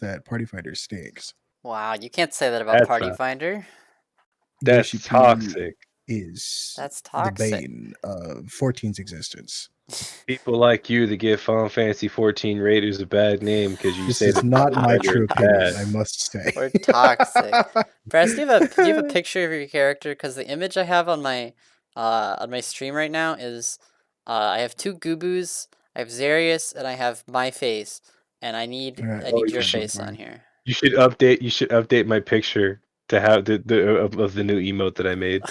that Party Finder stinks. Wow, you can't say that about That's Party not- Finder. That's Yoshi P toxic. is That's the toxic. bane of 14's existence. People like you that give Final Fantasy 14 Raiders a bad name because you This say is that not my Finder true is opinion, bad. I must say. Or toxic. Press, do you have a picture of your character? Because the image I have on my stream right now is I have 2 Gubus, I have Xereas, and I have my face, and I need Alright, your you should- face on here. You should update my picture to have the of the new emote that I made.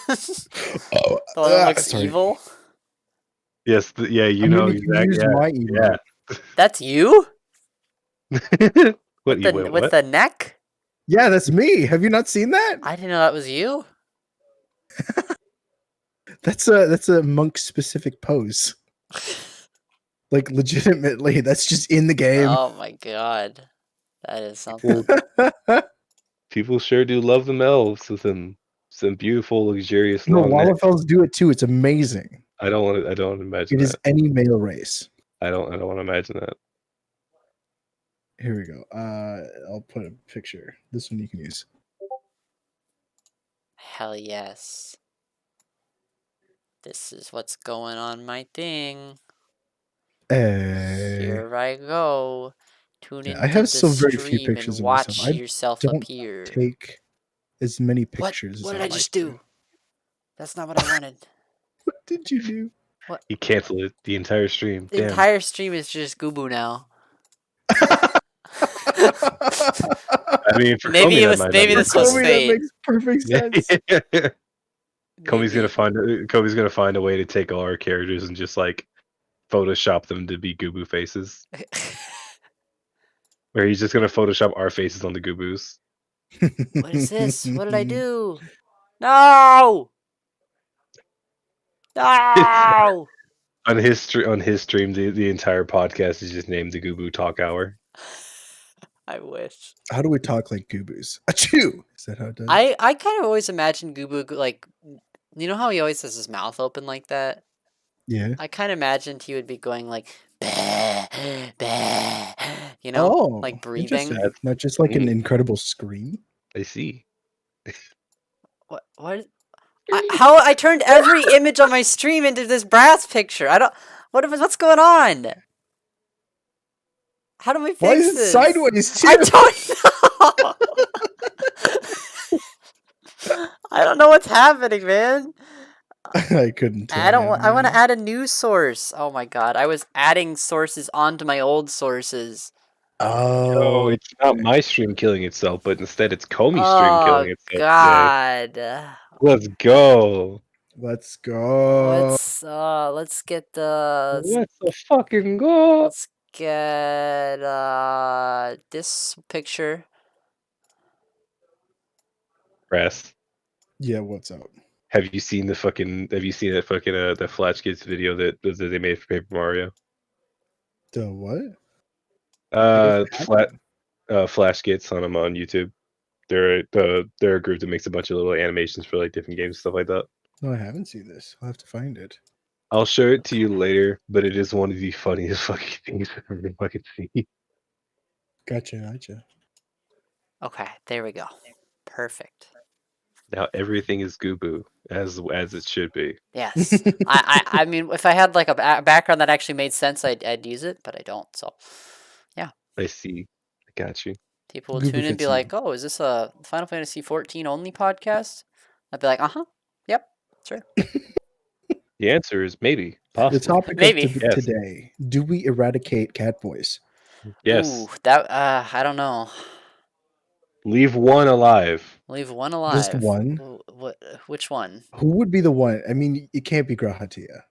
Oh, The one that looks sorry. evil. Yes, yeah, you I know mean, you can exactly. use my emote. That's you Yeah. with What? the neck. Yeah, that's me. Have you not seen that? I didn't know that was you. That's a monk specific pose. Like legitimately, that's just in the game. Oh my god, that is something. People sure do love them elves with some beautiful, luxurious No, long necks. Wallafels do it too. It's amazing. I don't want to imagine It is that. any male race. I don't want to imagine that. Here we go. I'll put a picture. This one you can use. Hell yes. This is what's going on my thing. Here I go. Tune into I have the so very few stream pictures and of myself. watch I yourself don't appear. take as many pictures. What as did I I'd just like do? to. That's not what I wanted. What did you do? He canceled it the entire stream. The Damn. entire stream is just Gubu now. I mean, for Maybe Comey, it that was- might maybe not be this was fun. That fate. makes perfect sense. Comey's Maybe. gonna find a way to take all our characters and just like Photoshop them to be Gubu faces. Or he's just gonna Photoshop our faces on the Gubus. What is this? What did I do? No! No! On his stream, the entire podcast is just named the Gubu Talk Hour. I wish. How do we talk like goobers? Achoo! Is that how it does? I kind of always imagined Gubu like, you know how he always has his mouth open like that? Yeah. I kind of imagined he would be going like, bah, bah, you know, like breathing. Interesting. Not just like an incredible scream. I see. What? How I turned every image on my stream into this brass picture. I don't. What's going on? How do we fix Why is it this? sideways too? I don't know. I don't know what's happening, man. I couldn't. Tell I don't. you, I want to man. add a new source. Oh my god! I was adding sources onto my old sources. Oh, it's not my stream killing itself, but instead it's Comey's stream Oh killing itself today. god! Let's go. let's go. Let's get the. Let's fucking go. Let's get this picture. Press. Yeah, what's up? Have you seen that fucking the Flash Kids video that they made for Paper Mario? The what? Flash Kids on them on YouTube. They're a group that makes a bunch of little animations for like different games and stuff like that. No, I haven't seen this. I'll have to find it. I'll show it to you later, but it is one of the funniest fucking things I've ever fucking seen. Gotcha. Okay, there we go. Perfect. Now everything is Gubu as it should be. Yes. I mean, if I had like a background that actually made sense, I'd use it, but I don't. So, yeah. I see. I got you. People will Google tune in and be fits like, "Oh, is this a Final Fantasy 14 only podcast?" I'd be like, yep, sure." The answer is maybe. The Possibly. topic Maybe. of Yes. today: do we eradicate cat voice? Yes. Ooh, that I don't know. Leave one alive. Leave one alive. Just one? Which one? Who would be the one? I mean, it can't be Grahatia.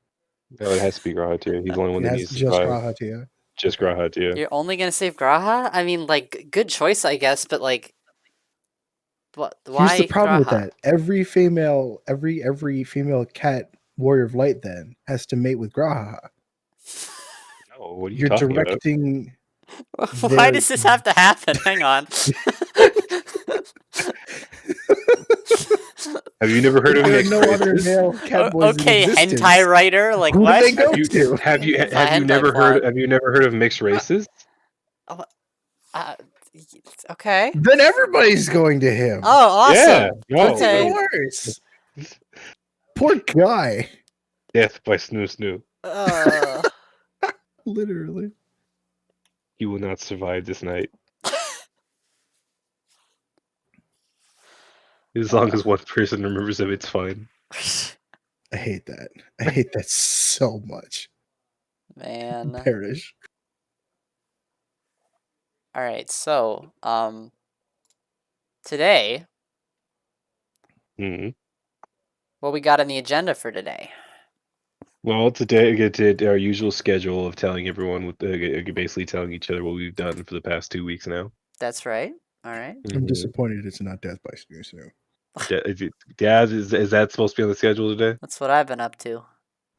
No, it has to be Grahatia. He's the only one It that has needs to just survive. Grahatia. Just Grahatia. You're only gonna save Graha? I mean, like, good choice, I guess, but like, what? Why? Here's the problem with Graha? that: every female cat warrior of light then has to mate with Graha. No, what are you You're talking about? directing. Why They're- does this have to happen? Hang on. Have you never heard of There are mixed no other races? male cat boys Okay, in existence. hentai writer. Like, Who do what? they go You- to? Have you It's a have you hentai never plot. heard of mixed races? Okay. Then everybody's going to him. Oh, Yeah, awesome. no, That's even Okay. worse. Poor guy. Death by Snoo. Literally. He will not survive this night. As long as one person remembers him, it's fine. I hate that. I hate that so much. Man. Perish. All right. So, today, hmm what we got on the agenda for today? Well, today we get to our usual schedule of telling everyone, basically telling each other what we've done for the past 2 weeks now. That's right. All right. I'm Mhm. disappointed it's not Death by Snoo. Dad, is that supposed to be on the schedule today? That's what I've been up to.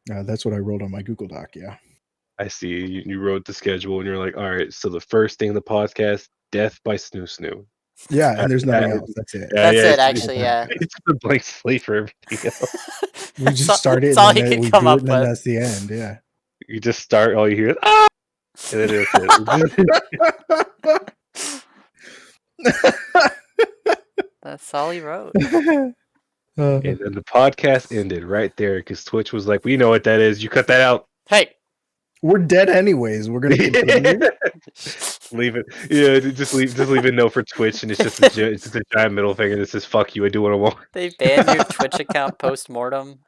That's what I wrote on my Google Doc, yeah. I see. You wrote the schedule and you're like, all right, so the first thing in the podcast, Death by Snoo. Yeah, and there's nothing Uh, else. That's it. That's it, it's, actually, yeah. it's a blank slate for everything else. We just start it That's all and you then can we come do it up and then with. that's the end, yeah. You just start, all you hear is, ah! And then that's it. That's all he wrote. Uh, And then the podcast ended right there because Twitch was like, we know what that is. You cut that out. Hey. we're dead anyways. We're gonna continue. Leave it. Yeah, just leave a note for Twitch, and it's just a giant middle finger that says "fuck you." I do what I want. They banned your Twitch account post mortem.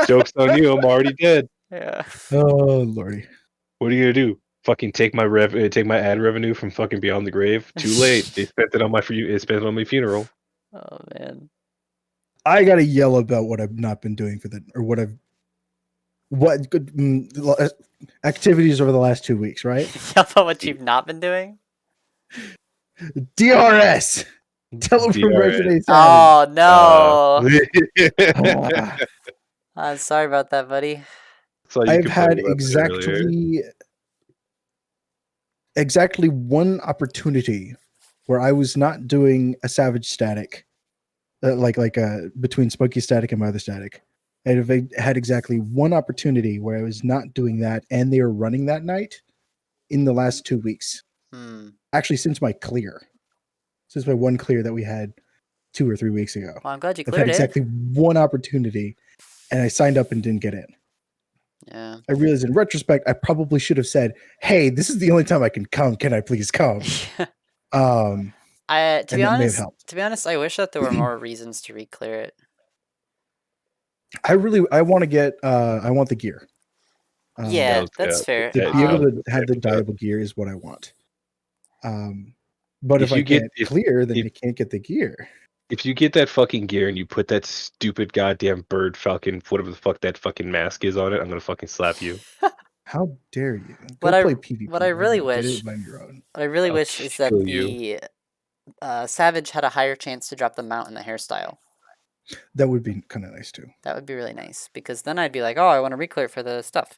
Joke's on you. I'm already dead. Yeah. Oh lordy. What are you gonna do? Fucking take my ad revenue from fucking Beyond the Grave? Too late. They spent it on my funeral. Oh man. I gotta yell about what I've not been doing what good activities over the last 2 weeks, right? Yell about what you've not been doing? DRS. Tell them from DRS. Resident Oh Savage. no. I'm sorry about that, buddy. So you I've complained had about that earlier. exactly one opportunity where I was not doing a Savage static, between Spunky static and my other static. I've had exactly one opportunity where I was not doing that, and they were running that night in the last 2 weeks. Actually, since my one clear that we had 2 or 3 weeks ago. Well, I'm glad you I've had cleared it. exactly one opportunity, and I signed up and didn't get in. Yeah. I realized in retrospect, I probably should have said, "Hey, this is the only time I can come. Can I please come?" To and be that may have helped. I wish that there were more reasons to re-clear it. I want to get. I want the gear. Yeah, was- that's yeah, fair. To be able to have the yeah. dieable gear is what I want. But if I you get- can't clear, then you can't get the gear. If you get that fucking gear and you put that stupid goddamn bird falcon, whatever the fuck that fucking mask is on it, I'm gonna fucking slap you. How dare you? What Go I- play PvP. what I really Get it wish- by your own. What I really I'll wish is that kill the Savage had a higher chance to drop the mount and the hairstyle. That would be kind of nice too. That would be really nice because then I'd be like, oh, I want to re-clear for the stuff.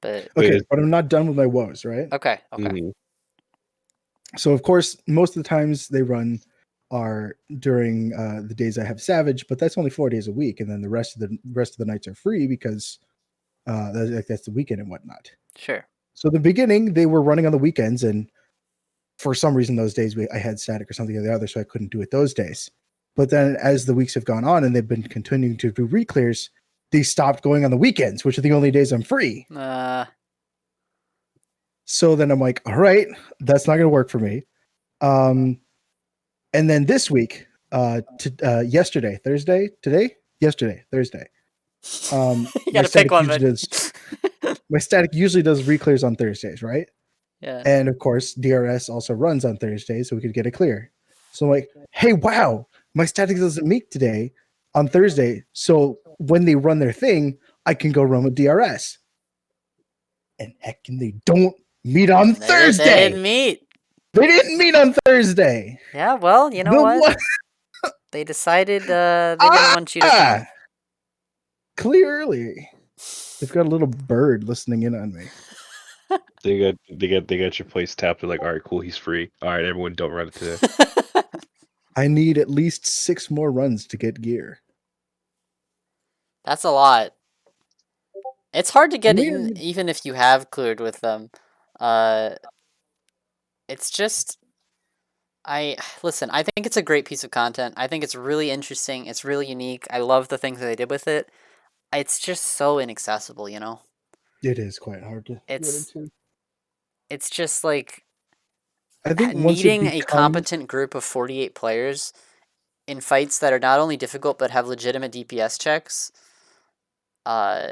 But Okay, but I'm not done with my woes, right? okay. Mhm. So of course, most of the times they run are during the days I have Savage, but that's only 4 days a week, and then the rest of the nights are free because that's the weekend and whatnot. Sure. So the beginning they were running on the weekends, and for some reason those days I had static or something or the other, so I couldn't do it those days. But then as the weeks have gone on and they've been continuing to do reclears, they stopped going on the weekends, which are the only days I'm free. So then I'm like, all right, that's not going to work for me. And then this week, yesterday, Thursday. You gotta pick one. My static usually does reclears on Thursdays, right? Yeah. And of course, DRS also runs on Thursdays, so we could get it clear. So I'm like, hey, wow, my static doesn't meet today on Thursday. So when they run their thing, I can go run with DRS. And heckin' they don't meet on Thursday. They didn't meet. They didn't meet on Thursday. Yeah, well, you know what? They decided they didn't want you to come. Clearly. They've got a little bird listening in on me. They got your place tapped. They're like, all right, cool, he's free. All right, everyone, don't run it today. I need at least 6 more runs to get gear. That's a lot. It's hard to get in, even if you have cleared with them. It's just Listen, I think it's a great piece of content. I think it's really interesting. It's really unique. I love the things that they did with it. It's just so inaccessible, you know? It is quite hard to get It's into. it's just like I think once it needing a becomes competent group of 48 players in fights that are not only difficult but have legitimate DPS checks. Uh,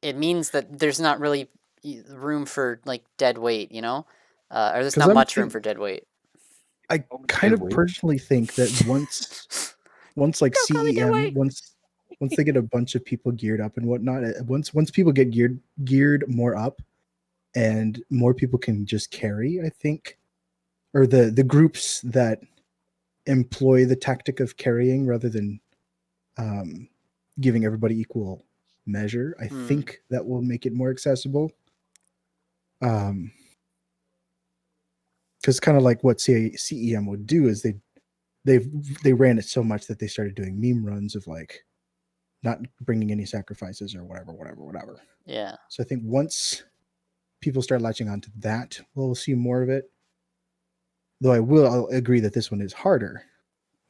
it means that there's not really room for like dead weight, you know? Or there's because not much room for dead weight. I kind of personally think that once like Don't call me dead CEM weight. once they get a bunch of people geared up and whatnot, once people get geared more up and more people can just carry, I think, or the groups that employ the tactic of carrying rather than um, giving everybody equal measure, I think that will make it more accessible. Because kind of like what CEM would do is they ran it so much that they started doing meme runs of like not bringing any sacrifices or whatever. Yeah. So I think once people start latching onto that, we'll see more of it. Though I'll agree that this one is harder.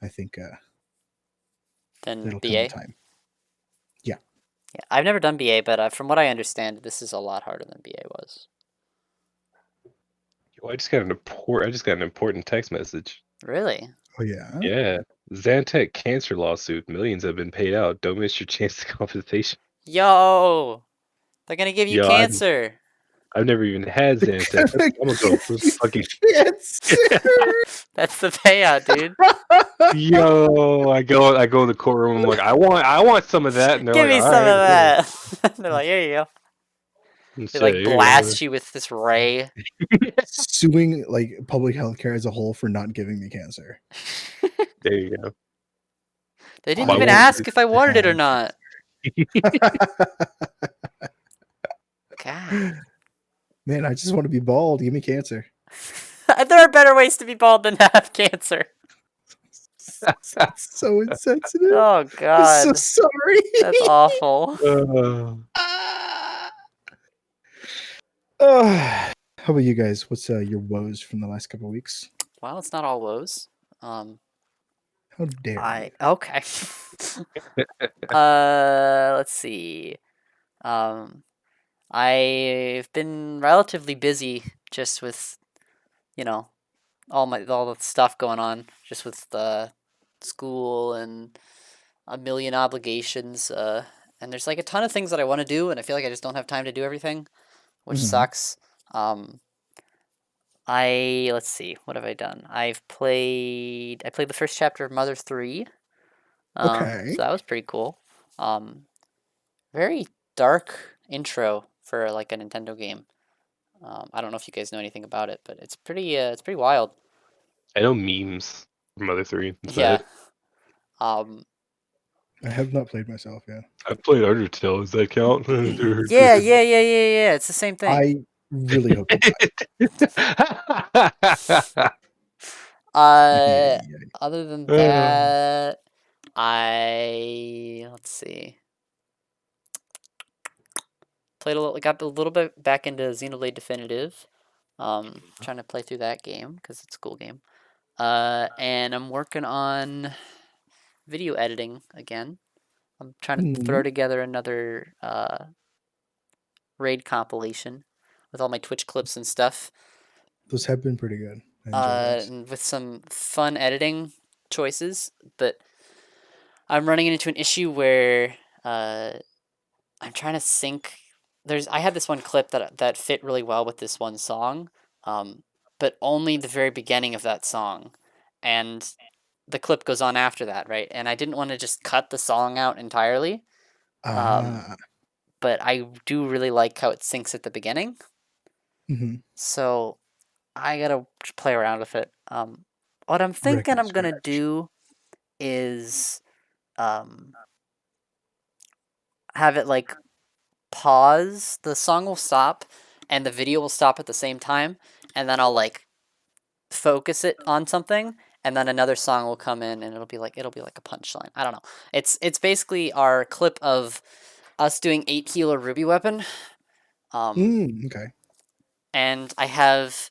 I think Then it'll come in BA. time. Yeah. Yeah, I've never done BA, but from what I understand, this is a lot harder than BA was. Yo, I just got an important text message. Really? Oh yeah. Yeah. Zantec cancer lawsuit. Millions have been paid out. Don't miss your chance to compensation. Yo, they're gonna give you Yo, cancer. I've never even had Zantec. I'm gonna go for fucking That's the payout, dude. yo. I go in the courtroom. I'm like, I want some of that, and they're Give like, me all some of right, that. They're like, here you go. and They shit, like here you go. blast you with this ray. Suing like public healthcare as a whole for not giving me cancer. There you go. They didn't Why even won't ask if I wanted it or not. God. Man, I just want to be bald. Give me cancer. There are better ways to be bald than to have cancer. That's so insensitive. Oh I'm so God. sorry. That's awful. How about you guys? What's your woes from the last couple of weeks? Well, it's not all woes. How dare you? Okay. Let's see. I've been relatively busy just with, you know, all the stuff going on, just with school and a million obligations. And there's like a ton of things that I want to do, and I feel like I just don't have time to do everything, which sucks. Let's see, what have I done? I played the first chapter of Mother 3. Okay. So that was pretty cool. Very dark intro for like a Nintendo game. I don't know if you guys know anything about it, but it's pretty wild. I know memes from Mother 3. That's about Yeah. it. I have not played myself yet. I played Undertale. Does that count? Yeah. It's the same thing. I really hope you Other than that, let's see. Got a little bit back into Xenoblade Definitive. Trying to play through that game because it's a cool game. And I'm working on video editing again. I'm trying to throw together another raid compilation with all my Twitch clips and stuff. Those have been pretty good. I enjoy those. And with some fun editing choices, but I'm running into an issue where I'm trying to sync. I had this one clip that fit really well with this one song, but only the very beginning of that song, and the clip goes on after that, right? And I didn't want to just cut the song out entirely, but I do really like how it syncs at the beginning. So I gotta play around with it. What I'm thinking I'm gonna do is have it like pause. The song will stop, and the video will stop at the same time, and then I'll like focus it on something, and then another song will come in, and it'll be like a punchline. I don't know. It's basically our clip of us doing 8 healer ruby weapon. Okay. And I have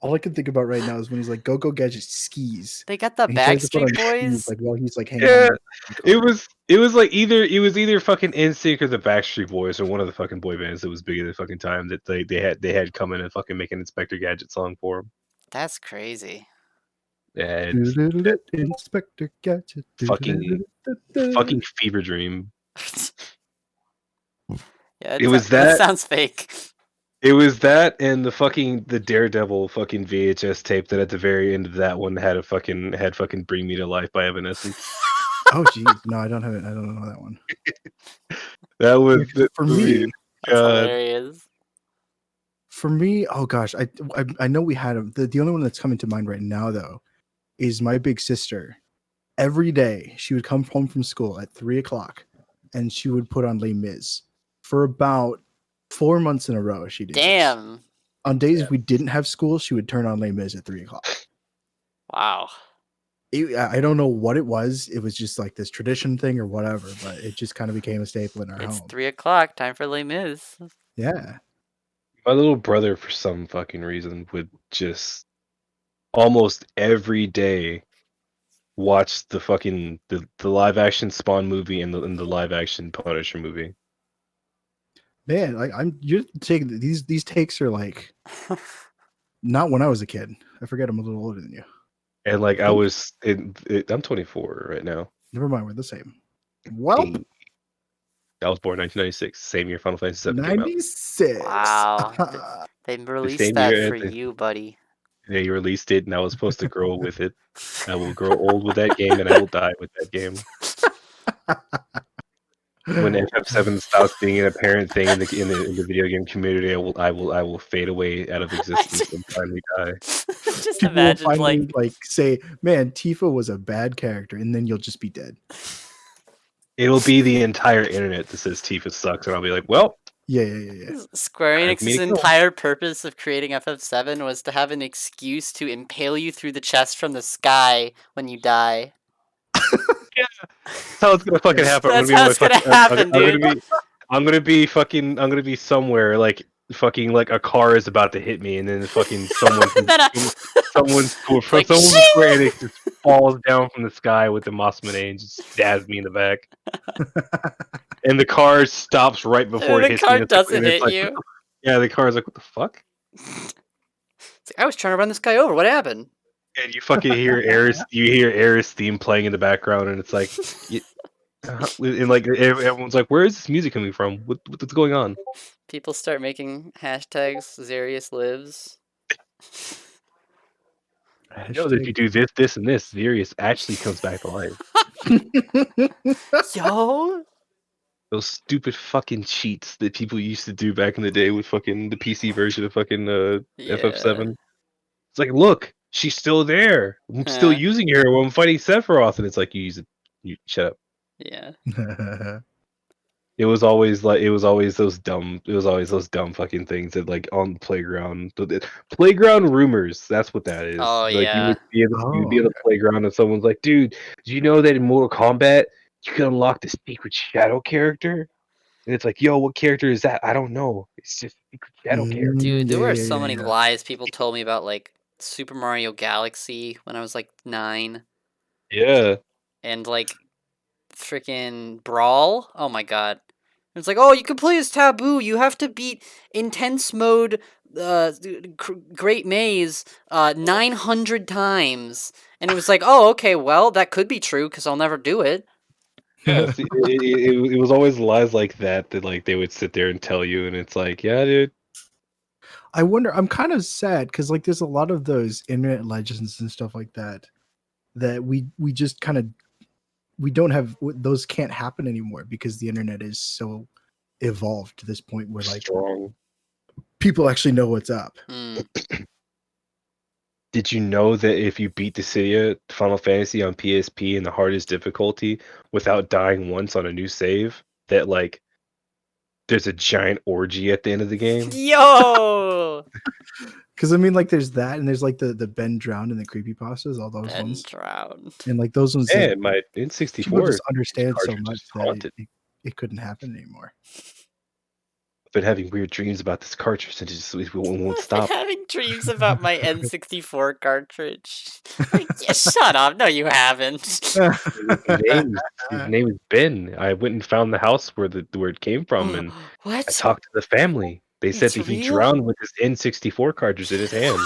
All I can think about right now is when he's like, "Go Gadget skis," They got the and he tries to put on Backstreet skis Boys. like while he's like hanging Yeah, on. it was like either fucking NSYNC or the Backstreet Boys or one of the fucking boy bands that was big at the fucking time that they had come in and fucking make an Inspector Gadget song for him. That's crazy. Yeah, it's Inspector Gadget. fucking fucking fever dream. Yeah, It was that that. sounds fake. It was that and the Daredevil fucking VHS tape that at the very end of that one had fucking Bring Me to Life by Evanescence. Oh geez, no, I don't have it. I don't know that one. That was For me, That's hilarious. For me, oh gosh, I know we had him. The only one that's coming to mind right now though is my big sister. Every day she would come home from school at 3:00 and she would put on Les Mis for about 4 months in a row. She did this. Damn. On days we didn't have school, she would turn on Les Mis at 3:00. Wow. I don't know what it was. It was just like this tradition thing or whatever, but it just kind of became a staple in our It's home. 3:00. Time for Les Mis. Yeah. My little brother, for some fucking reason, would just almost every day watch the fucking the live action Spawn movie and the live action Punisher movie. Man, like you're taking these takes are like not when I was a kid. I forget I'm a little older than you. And like I'm 24 right now. Never mind, we're the same. Well, I was born 1996, same year Final Fantasy VII came out. 96. Wow. They released same that year for you, buddy. They released it, and I was supposed to grow with it. I will grow old with that game, and I will die with that game. When FF7 stops being an apparent thing in the video game community, I will fade away out of existence and finally die. Just People will imagine finally like say, "Man, Tifa was a bad character," and then you'll just be dead. It'll be the entire internet that says Tifa sucks, and I'll be like, well, Yeah. Square Time for me Enix's to kill. entire purpose of creating FF7 was to have an excuse to impale you through the chest from the sky when you die. That's how it's gonna fucking happen. That's how it's gonna happen, dude. I'm gonna be somewhere like fucking like a car is about to hit me, and then fucking someone from Then someone from like, Square Enix just falls down from the sky with the Mossman and just stabs me in the back. And the car stops right before the it hits car me. doesn't hit like, you. Yeah, the car's like, what the fuck? It's like, I was trying to run this guy over. What happened? And you fucking hear Aerith's theme playing in the background, and it's like, and like everyone's like, where is this music coming from? What's going on? People start making hashtags. Xereas lives. You know that if you do this, this, and this, Xereas actually comes back to life. Yo. Those stupid fucking cheats that people used to do back in the day with fucking the PC version of fucking FF7. It's like, look, she's still there. I'm still using her when I'm fighting Sephiroth, and it's like, you use it. You shut up. Yeah. It was always those dumb fucking things that like on the playground. Playground rumors. That's what that is. Oh, like yeah. you would be on the playground and someone's like, dude, do you know that in Mortal Kombat you can unlock the secret shadow character? And it's like, yo, what character is that? I don't know. It's just secret shadow character. Dude, there were so many lies people told me about like Super Mario Galaxy when I was like 9. Yeah. And like freaking Brawl. Oh my god. It's like, oh, you can play as Taboo. You have to beat Intense Mode Great Maze 900 times. And it was like, oh, okay, well, that could be true because I'll never do it. Yeah, see, it was always lies like that like they would sit there and tell you, and it's like, yeah, dude. I wonder. I'm kind of sad because like there's a lot of those internet legends and stuff like that we just kind of we don't have those can't happen anymore because the internet is so evolved to this point where like people actually know what's up. Did you know that if you beat Dissidia Final Fantasy on PSP in the hardest difficulty without dying once on a new save, that like there's a giant orgy at the end of the game? Yo! Because I mean, like, there's that, and there's like the Ben drowned and the creepypastas, all those Ben ones. drowned. And like those ones, Yeah, my N64 people just understand so much that it couldn't happen anymore. I've been having weird dreams about this cartridge and it won't I've been stop. having dreams about my N64 cartridge. Like, yeah, shut up. No, you haven't. His name is Ben. I went and found the house where it came from, and I What? talked to the family. They said It's that he real? drowned with his N64 cartridge in his hand.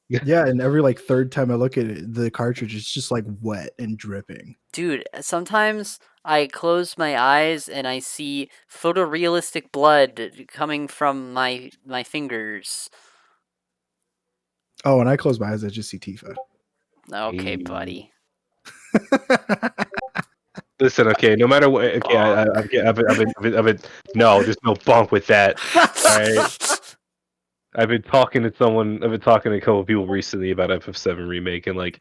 Yeah, and every like third time I look at it, the cartridge is just like wet and dripping. Dude, sometimes I close my eyes and I see photorealistic blood coming from my fingers. Oh, and I close my eyes, I just see Tifa. Okay, Hey. buddy. Listen, okay, no matter what, okay, I've been, no, there's no bunk with that. Alright? I've been talking to a couple of people recently about FF7 Remake and, like,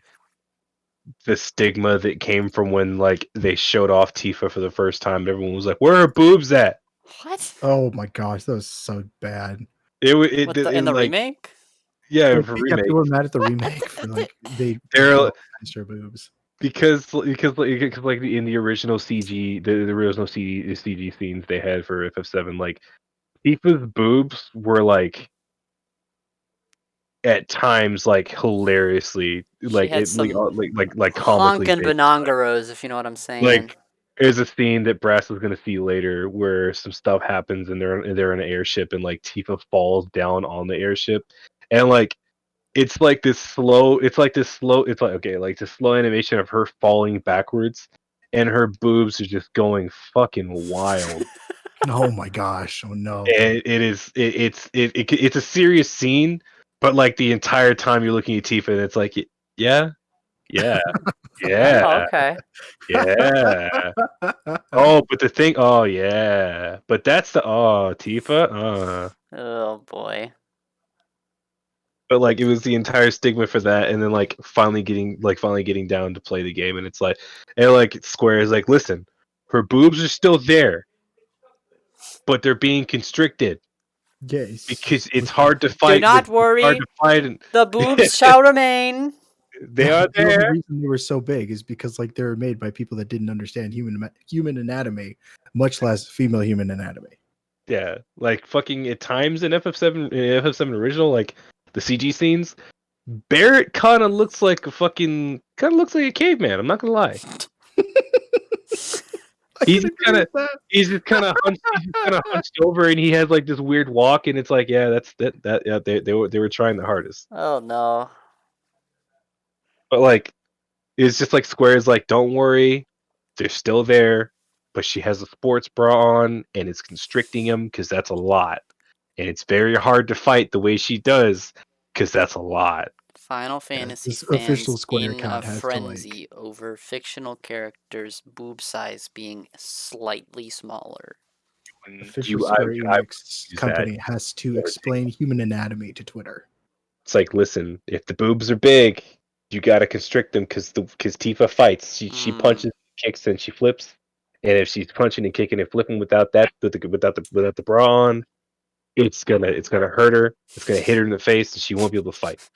the stigma that came from when, like, they showed off Tifa for the first time. Everyone was like, "Where are her boobs at?" What? Oh my gosh, that was so bad. What the, in the like, remake? yeah, Like, for yeah, remake. people were mad at the remake for like they They're normalized her boobs. because like in the original CG, the original CG scenes they had for FF7, like Tifa's boobs were like at times like hilariously She like had it some like comically honkin' big. banangaros, if you know what I'm saying. Like there's a scene that Brass is gonna see later where some stuff happens and they're in an airship and like Tifa falls down on the airship and like it's like this slow it's like okay, like this slow animation of her falling backwards and her boobs are just going fucking wild. Oh my gosh! Oh no! And it's a serious scene, but like the entire time you're looking at Tifa and it's like yeah, yeah, Oh, yeah, okay. yeah. Oh, but the thing oh yeah. But that's the Tifa, Oh boy. but like it was the entire stigma for that and then like finally getting down to play the game and it's like and like Square is like listen, her boobs are still there but they're being constricted Yes, because it's hard to Do fight not worry. and The boobs shall remain. they Yeah, are the only there. reason they were so big is because like they were made by people that didn't understand human anatomy, much less female human anatomy. Yeah, like fucking at times in FF7 original, like the CG scenes, Barrett kind of looks like a caveman. I'm not gonna lie. I He's can just agree kind with of that. hunched over, and he has like this weird walk, and it's like, yeah, yeah, they were trying the hardest, Oh no. but like it's just like Square's like, don't worry, they're still there, but she has a sports bra on, and it's constricting him because that's a lot, and it's very hard to fight the way she does because that's a lot. Final Yeah, Fantasy this official fans Square in a account has to like. frenzy over fictional characters' boob size being slightly smaller. When Official I Square I Enix use that. company has to explain human anatomy to Twitter. It's like, listen, if the boobs are big, you gotta constrict them because Tifa fights. She punches, kicks, and she flips. And if she's punching and kicking and flipping without the bra on, it's gonna hurt her. It's gonna hit her in the face, and she won't be able to fight.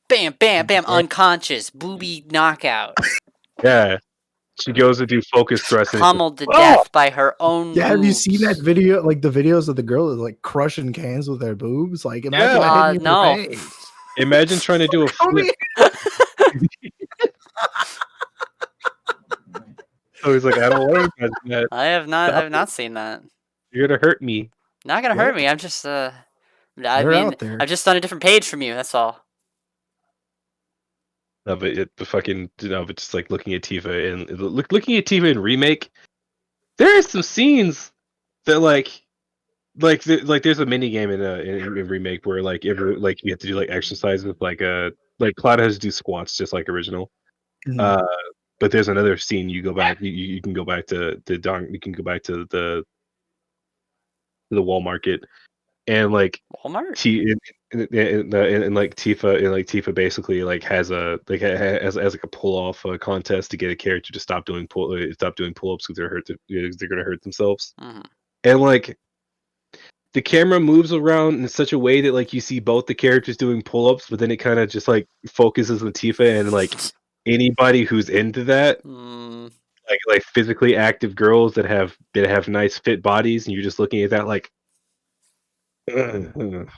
Bam, bam, bam, unconscious, booby knockout. Yeah, she goes to do focus thrust, and it's just, Pummeled to death by her own Yeah, have you seen that boobs. video? Like the videos of the girl like crushing cans with their boobs. Like, imagine that hitting you in No. the face. imagine trying to do a flip. So he's like, I don't want to imagine that. I have Stop it. not seen that. You're gonna hurt me. Not gonna hurt me. I'm just They're out there. I've just on a different page from you, that's all. No, but just like looking at Tifa and looking at Tifa in remake, there are some scenes that there's a mini game in remake where like you have to do like exercises like Cloud has to do squats just like original. Mhm. But there's another scene you go back you can go back to the wall market and like Walmart? like Tifa basically like has a like has like a pull off contest to get a character to stop doing pull ups because they're gonna hurt themselves Mhm. and like the camera moves around in such a way that like you see both the characters doing pull ups but then it kind of just like focuses on Tifa and like anybody who's into that like physically active girls that have nice fit bodies and you're just looking at that like Of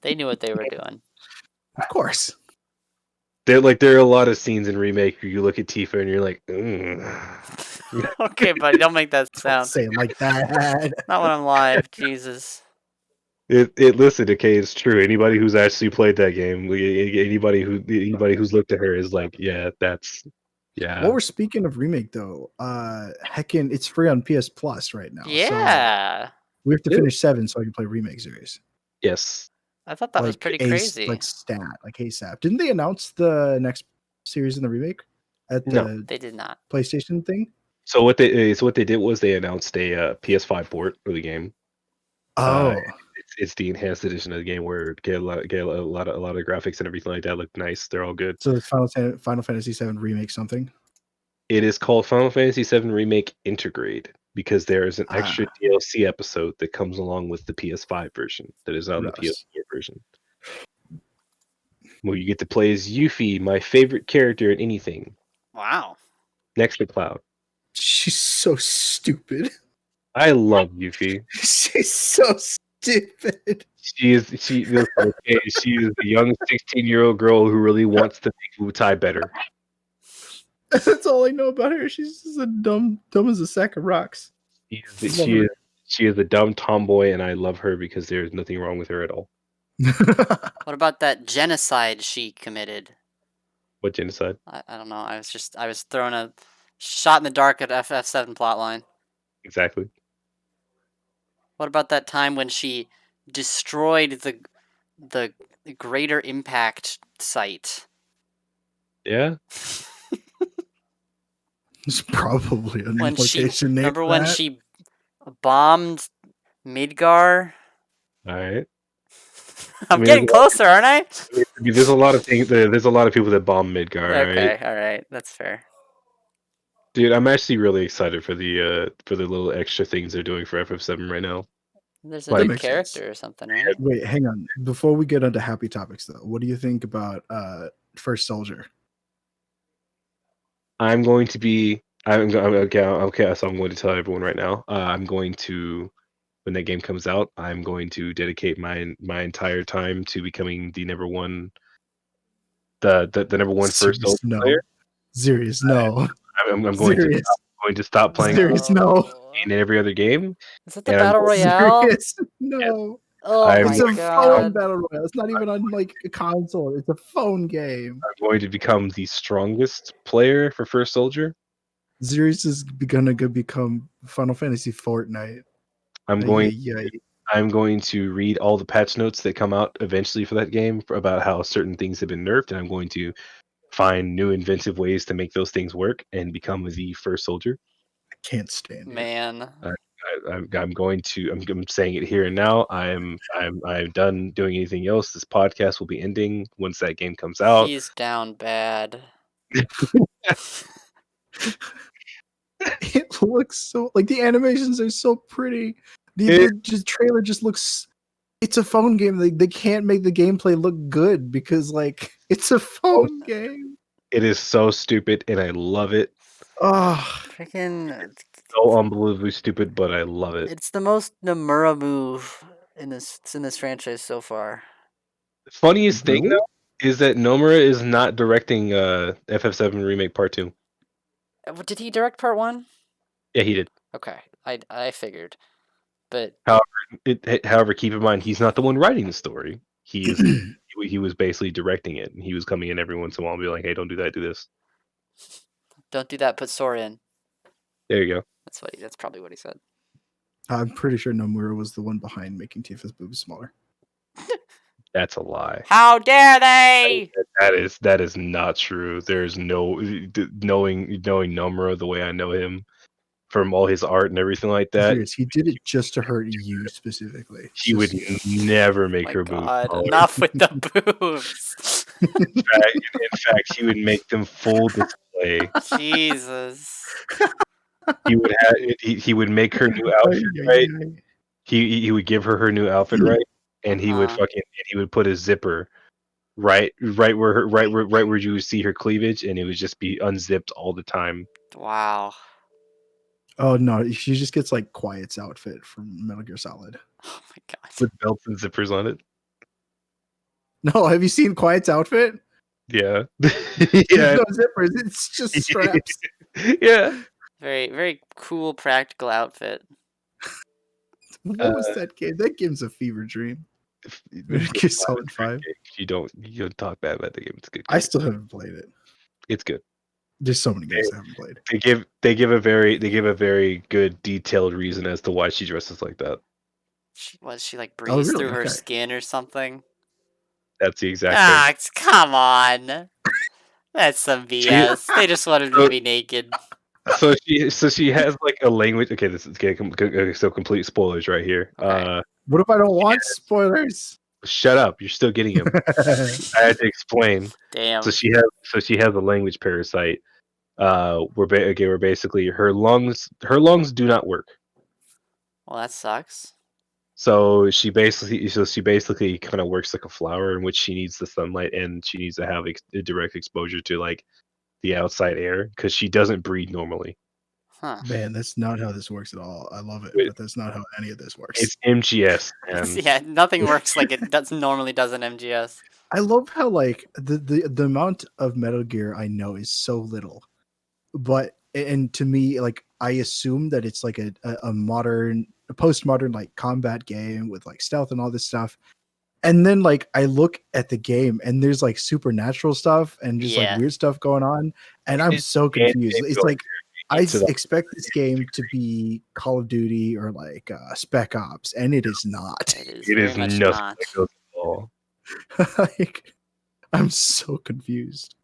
They knew what they were doing. Of course. there are a lot of scenes in remake where you look at Tifa and you're like, ugh. Okay, buddy, don't make that Don't sound. say it like that. Not when I'm live. Jesus. Listen, okay, it's true. Anybody who's actually played that game, anybody who's looked at her is like, yeah, yeah. Well, we're speaking of remake though. Heckin', it's free on PS Plus right now. So Yeah. we have to Yeah. finish 7 so I can play remake series. Yes. I thought that was pretty crazy. Like stat, like ASAP. Didn't they announce the next series in the remake at No. the They did not. PlayStation thing? So what they did was they announced a PS5 port for the game. Oh, It's the enhanced edition of the game where get a lot of graphics and everything like that look nice. They're all good. so it's Final Fantasy 7 remake something. It is called Final Fantasy VII Remake Intergrade because there is an extra DLC episode that comes along with the PS5 version that is on the PS4 version. Where you get to play as Yuffie, my favorite character in anything. Wow. Next to Cloud. She's so stupid. I love Yuffie. She's so stupid. She is the young 16-year-old girl who really wants to make Wutai better. That's all I know about her. She's just a dumb as a sack of rocks. She is a dumb tomboy, and I love her because there's nothing wrong with her at all. What about that genocide she committed? What genocide? I don't know. I was throwing a shot in the dark at FF7 plotline. Exactly. What about that time when she destroyed the Greater Impact site? Yeah. There's probably a When location named remember when she bombed Midgar? All right. I'm getting closer, aren't I? There's a lot of things. There's a lot of people that bomb Midgar. Okay, Right? all right, that's fair. Dude, I'm actually really excited for the little extra things they're doing for FF7 right now. There's a Like- new makes character sense. or something, right? Wait, hang on. Before we get onto happy topics, though, what do you think about First Soldier? I'm going to be. Okay. So I'm going to tell everyone right now. I'm going to, when that game comes out, I'm going to dedicate my entire time to becoming the number one, the number one first Serious, Soldier no. player. Serious, no. I'm going to stop playing Serious, no. in every other game. Is that the And I'm Battle Royale? Serious, no. Oh I'm- my It's a phone god. battle royale. It's not even on like a console. It's a phone game. I'm going to become the strongest player for First Soldier. Xereas is gonna become Final Fantasy Fortnite. I'm going Yeah. I'm going to read all the patch notes that come out eventually for that game about how certain things have been nerfed, and I'm going to find new inventive ways to make those things work and become the first soldier. I can't stand it. Man. I'm going to. I'm saying it here and now. I'm done doing anything else. This podcast will be ending once that game comes out. He's down bad. It looks so like the animations are so pretty. The trailer just looks. It's a phone game. They can't make the gameplay look good because like it's a phone game. It is so stupid, and I love it. Oh, Freaking. So unbelievably stupid, but I love it. It's the most Nomura move in this franchise so far. The funniest thing Really? though is that Nomura is not directing FF7 Remake Part 2. Did he direct part 1? Yeah, he did. Okay, I figured, but However, keep in mind he's not the one writing the story. He is. He was basically directing it, and he was coming in every once in a while and be like, "Hey, don't do that. Do this." don't do that. Put Sora in. There you go. That's probably what he said. I'm pretty sure Nomura was the one behind making Tifa's boobs smaller. That's a lie. How dare they? That is not true. There's no knowing Nomura the way I know him from all his art and everything like that. Serious, he did it just to hurt you specifically. He would never make My her boobs God, smaller. enough with the boobs. In fact, he would make them full display. Jesus. He would make her new outfit right. He would give her new outfit right, and he would put a zipper right where you would see her cleavage, and it would just be unzipped all the time. Wow. Oh no, she just gets like Quiet's outfit from Metal Gear Solid. Oh my god. With belts and zippers on it. No, have you seen Quiet's outfit? Yeah. There's Yeah. no zippers. It's just straps. Yeah. Very, very cool practical outfit. What was that game? That game's a fever dream. Metal Gear Solid 5. You don't talk bad about the game. It's a good game. I still haven't played it. It's good. There's so many games I haven't played. They give a very good detailed reason as to why she dresses like that. She like breathes really? through her Okay. skin or something? That's the exact Ah, come on. That's some BS. They just wanted her to be naked. thing. So she has like a language. Okay, this is so complete spoilers right here. Okay. What if I don't want spoilers? Shut up! You're still getting them. I had to explain. Damn. So she has a language parasite. Where basically her lungs do not work. Well, that sucks. So she basically kind of works like a flower in which she needs the sunlight and she needs to have a direct exposure to like the outside air because she doesn't breathe normally. Huh. Man, that's not how this works at all. I love it, but that's not how any of this works. It's MGS. And Yeah, nothing works like it normally does in MGS. I love how like the amount of Metal Gear I know is so little, but and to me, like I assume that it's like a postmodern like combat game with like stealth and all this stuff. And then like I look at the game and there's like supernatural stuff and just Yeah. like weird stuff going on, and I'm so confused. It's like I expect this game to be Call of Duty or like Spec Ops, and it is not. It is very much not. at all. Like, I'm so confused.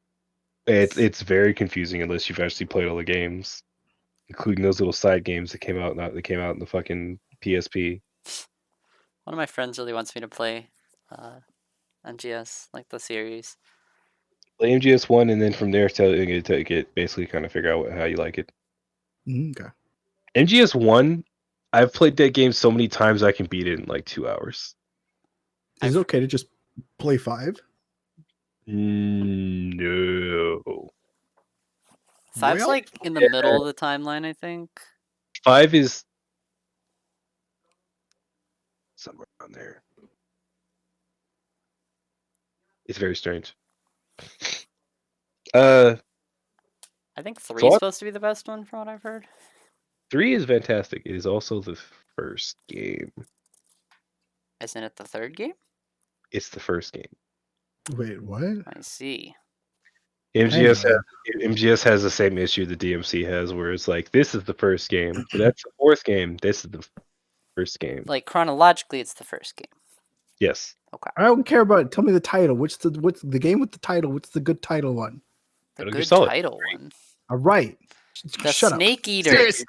It's very confusing unless you've actually played all the games, including those little side games that came out in the fucking PSP. One of my friends really wants me to play MGS, like the series. Play MGS1 and then from there get basically kind of figure out how you like it. Okay. MGS1, I've played that game so many times I can beat it in like 2 hours. Is it okay to just play 5? No. 5's like in the middle of the timeline, I think. 5 is somewhere around there. It's very strange. I think 3 is supposed to be the best one from what I've heard. 3 is fantastic. It is also the first game. Isn't it the third game? It's the first game. Wait, what? I see. MGS has the same issue the DMC has, where it's like, this is the first game, but that's the fourth game. This is the first game. Like chronologically, it's the first game. Yes. Okay. I don't care about it. Tell me the title. What's the game with the title? What's the good title one? The Metal Gear good Solid. title one. All right. The Shut Snake up. Eater. Seriously.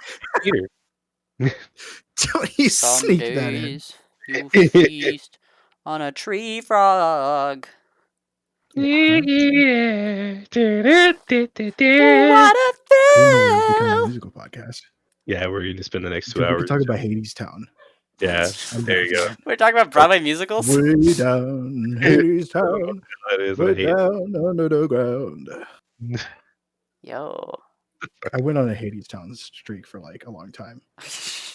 Don't you Some sneak that in. days you feast on a tree frog. What? What a I didn't know we were becoming a thrill! musical podcast. Yeah, we're going to spend the next 2 We hours. could talk about Hades Town. Yeah, there you go. We're talking about Broadway musicals? Way down Hades Town. That is Way what I hate. down under the ground. Yo. I went on a Hades Town streak for like a long time,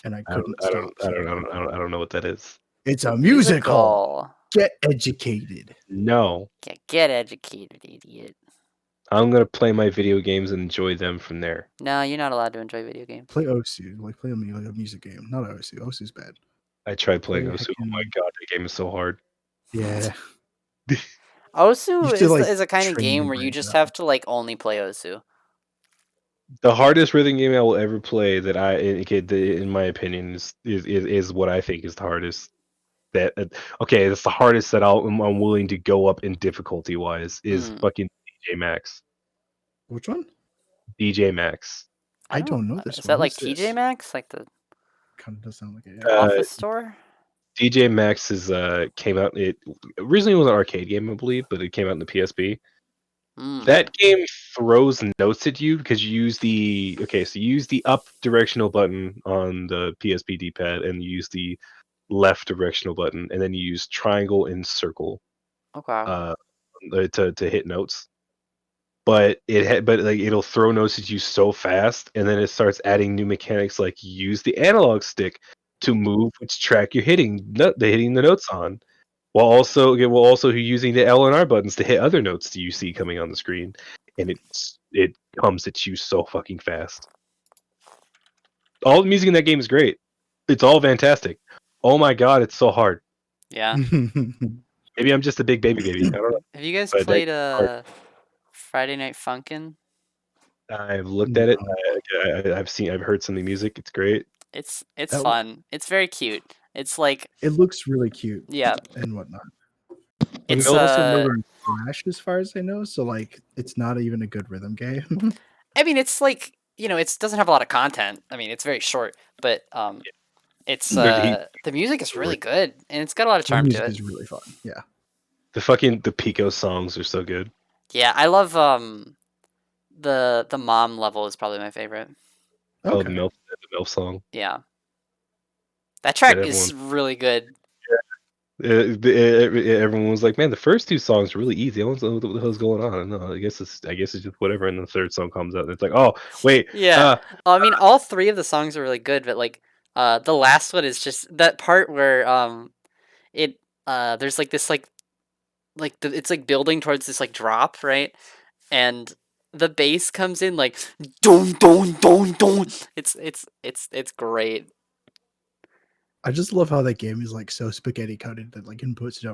and I couldn't stop. I don't know what that is. It's a musical. Get educated. No. Get educated, idiot. I'm gonna play my video games and enjoy them from there. No, you're not allowed to enjoy video games. Play OSU. Like play a music game. Not OSU. OSU's bad. I tried playing Play Osu. Oh my god, that game is so hard. Yeah. Osu is a kind of train game your where you brain just for that. have to like only play Osu. The hardest rhythm game I will ever play that in my opinion, is what I think is the hardest. It's the hardest that I'm willing to go up in difficulty wise is fucking DJ Max. Which one? DJ Max. I don't know this Is one. that like What's this? TJ Maxx? Like the Kind of does sound like it. office store? DJ Max came out. It originally was an arcade game, I believe, but it came out in the PSP. That game throws notes at you because you use the up directional button on the PSP D-pad and you use the left directional button, and then you use triangle and circle Okay. to hit notes. but like it'll throw notes at you so fast, and then it starts adding new mechanics like use the analog stick to move which track you're hitting the notes on, while also using the L and R buttons to hit other notes that you see coming on the screen, and it comes at you so fucking fast. All the music in that game is great. It's all fantastic. Oh my god, it's so hard. Yeah. Maybe I'm just a big baby. I don't know. Have you guys But played hard. Friday Night Funkin'? I've looked at it. No. I've heard some of the music. It's great. It's That- fun. It's very cute. It's like It looks really cute yeah. and whatnot. But It's it's also murder Flash, as far as I know. So like, it's not even a good rhythm game. I mean, it's like it doesn't have a lot of content. I mean, it's very short, but it's the music is really good and it's got a lot of The charm music to it. is really fun. Yeah. The Pico songs are so good. Yeah, I love the mom level is probably my favorite. Oh, Okay. the MILF song. Yeah. That track That is really good. Everyone was like, "Man, the first two songs are really easy. I don't know what the hell's going on." No, I guess it's just whatever. And the third song comes out, and it's like, "Oh, wait, Yeah. I mean, all three of the songs are really good, but like the last one is just that part where it there's like this it's like building towards this like drop, right? And the bass comes in like don don don don. It's great. I just love how that game is like so spaghetti coded that like inputs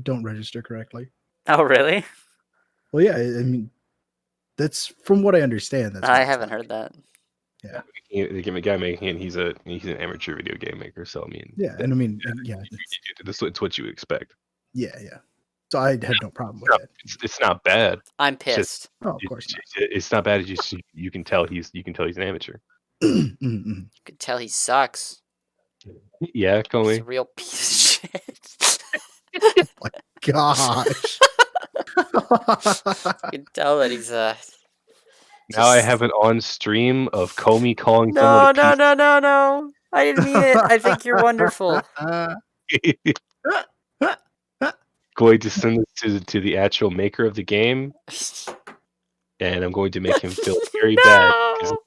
don't register correctly. Oh really? Well, yeah. I mean, that's from what I understand. That's what I it's haven't like. heard that. Yeah. The guy making it, he's an amateur video game maker. So I mean, Yeah, and I mean, yeah, it's what you expect. yeah. So I had no problem with it. It's not bad. I'm It's just- pissed. Oh, of course not. It's not bad. It's just you can tell he's an amateur. Mm-mm. You could tell he sucks. Yeah, He's Comey. a real piece of shit. Gosh. You can tell that he's Now I just- have it on stream of Comey calling No, someone a no, no, no, no. I didn't mean it. I think you're wonderful. piece. Going to send this to the actual maker of the game, and I'm going to make him feel very bad because No.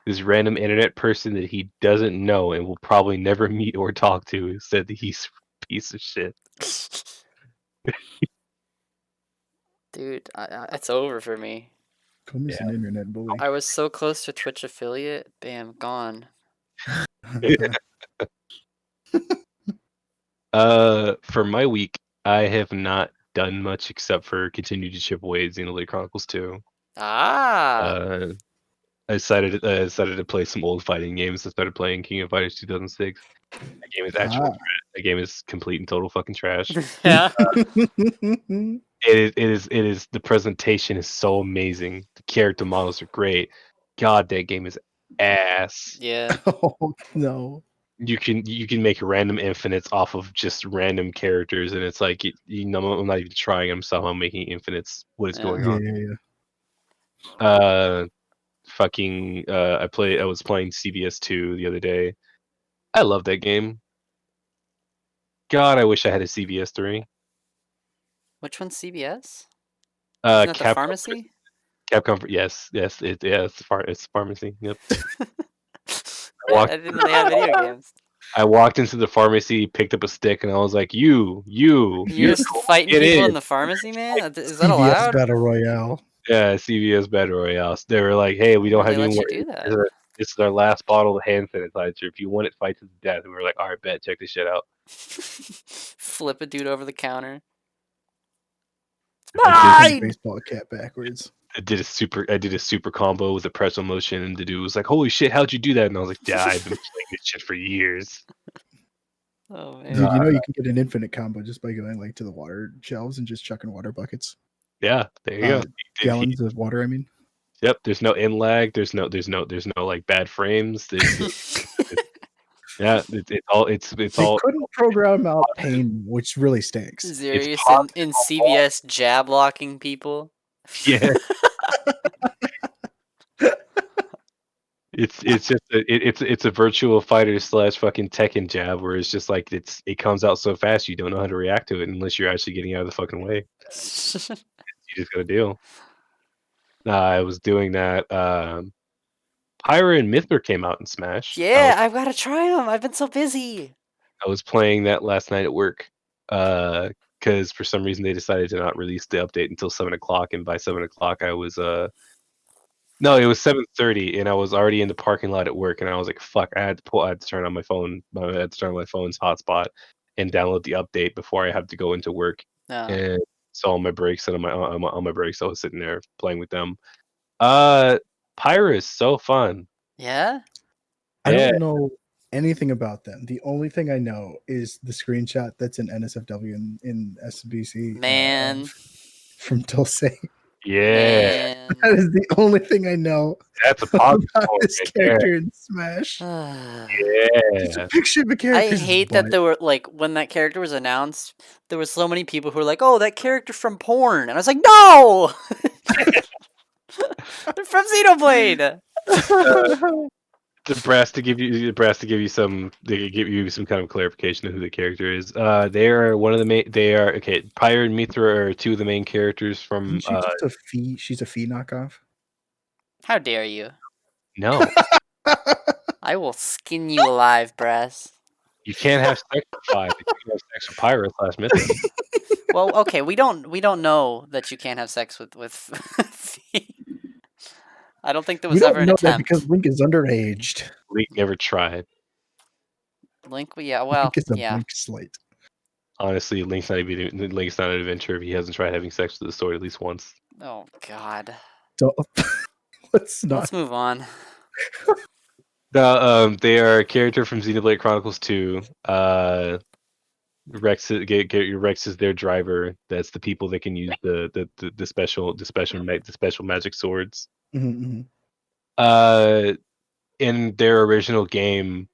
this random internet person that he doesn't know and will probably never meet or talk to said that he's a piece of shit. Dude, it's over for me. Comey's an internet bully. I was so close to Twitch affiliate. Bam, gone. For my week, I have not done much except for continue to chip away at Xenoblade Chronicles 2. Ah. I decided to play some old fighting games. I started playing King of Fighters 2006. That game is actually that game is complete and total fucking trash. Yeah. It is the presentation is so amazing. The character models are great. God, that game is ass. Yeah. Oh no. You can make random infinites off of just random characters, and it's like I'm not even trying. I'm somehow making infinites. What is going on? Yeah. I was playing CBS 2 the other day. I love that game. God, I wish I had a CBS 3. Which one's CBS? Isn't that the Capcom, pharmacy? Capcom, yes, it's pharmacy. Yep. I didn't know they had video games. I walked into the pharmacy, picked up a stick, and I was like, "You You're just fighting get people in." in the pharmacy, man? Is that CVS allowed? Battle Royale. Yeah, CVS Battle Royale. They were like, "Hey, we don't Why'd have they any let more. you do that? This is our last bottle of hand sanitizer. If you want it, fight to the death." And we were like, "All right, bet. Check this shit out." Flip a dude over the counter. Like Mine! baseball cap backwards. I did a super combo with a pretzel motion, and the dude was like, "Holy shit, how'd you do that?" And I was like, "Yeah, I've been playing this shit for years." Oh Dude, man. you know you can get an infinite combo just by going like to the water shelves and just chucking water buckets. Yeah, there you go. Gallons of water, I mean. Yep, there's no in lag. There's no like bad frames. Yeah, it's They all. couldn't program out pain, which really stinks. Xereas in CVS jab locking people. Yeah. It's just it's a virtual fighter / fucking Tekken jab where it's just like it comes out so fast you don't know how to react to it unless you're actually getting out of the fucking way. You just gotta deal. I was doing that. Pyra and Mythra came out in Smash. Yeah, I've got to try them. I've been so busy. I was playing that last night at work. Because for some reason they decided to not release the update until 7 o'clock, and by 7 o'clock I was no, it was 7:30, and I was already in the parking lot at work, and I was like, "Fuck!" I had to turn on my phone. I had to turn on my phone's hotspot and download the update before I had to go into work. No. And so on my breaks and on my breaks, I was sitting there playing with them. Uh, Pyra is so fun. Yeah? I Yeah, don't know anything about them. The only thing I know is the screenshot that's in NSFW in SBC Man. from Dulce. yeah, Man. That is the only thing I know that's a positive about point this right there. character in Smash. Just a Yeah, picture of a I character's hate that butt. there were like when that character was announced, there were so many people who were like, "Oh, that character from porn," and I was like, "No, they're from Xenoblade." the brass to give you some they give you some kind of clarification of who the character is. They are one of the main. They are okay. Pyre and Mithra are two of the main characters from. Isn't she just a fee? She's a fee knockoff. How dare you? No, I will skin you alive, Brass. you can't have sex with five. You can have sex with Pyre / Mithra. Well, okay, we don't know that you can't have sex with Fee. I don't think there We was ever don't an know that because attempt. Link is underaged. Link never tried. Link, yeah, well, Link is a yeah. blank slate. Honestly, Link's not an adventurer if he hasn't tried having sex with the story at least once. Oh God. Don't, let's not. Let's move on. They are a character from Xenoblade Chronicles 2. Rex is their driver. That's the people that can use the special magic swords. Mhm, mhm. In their original game,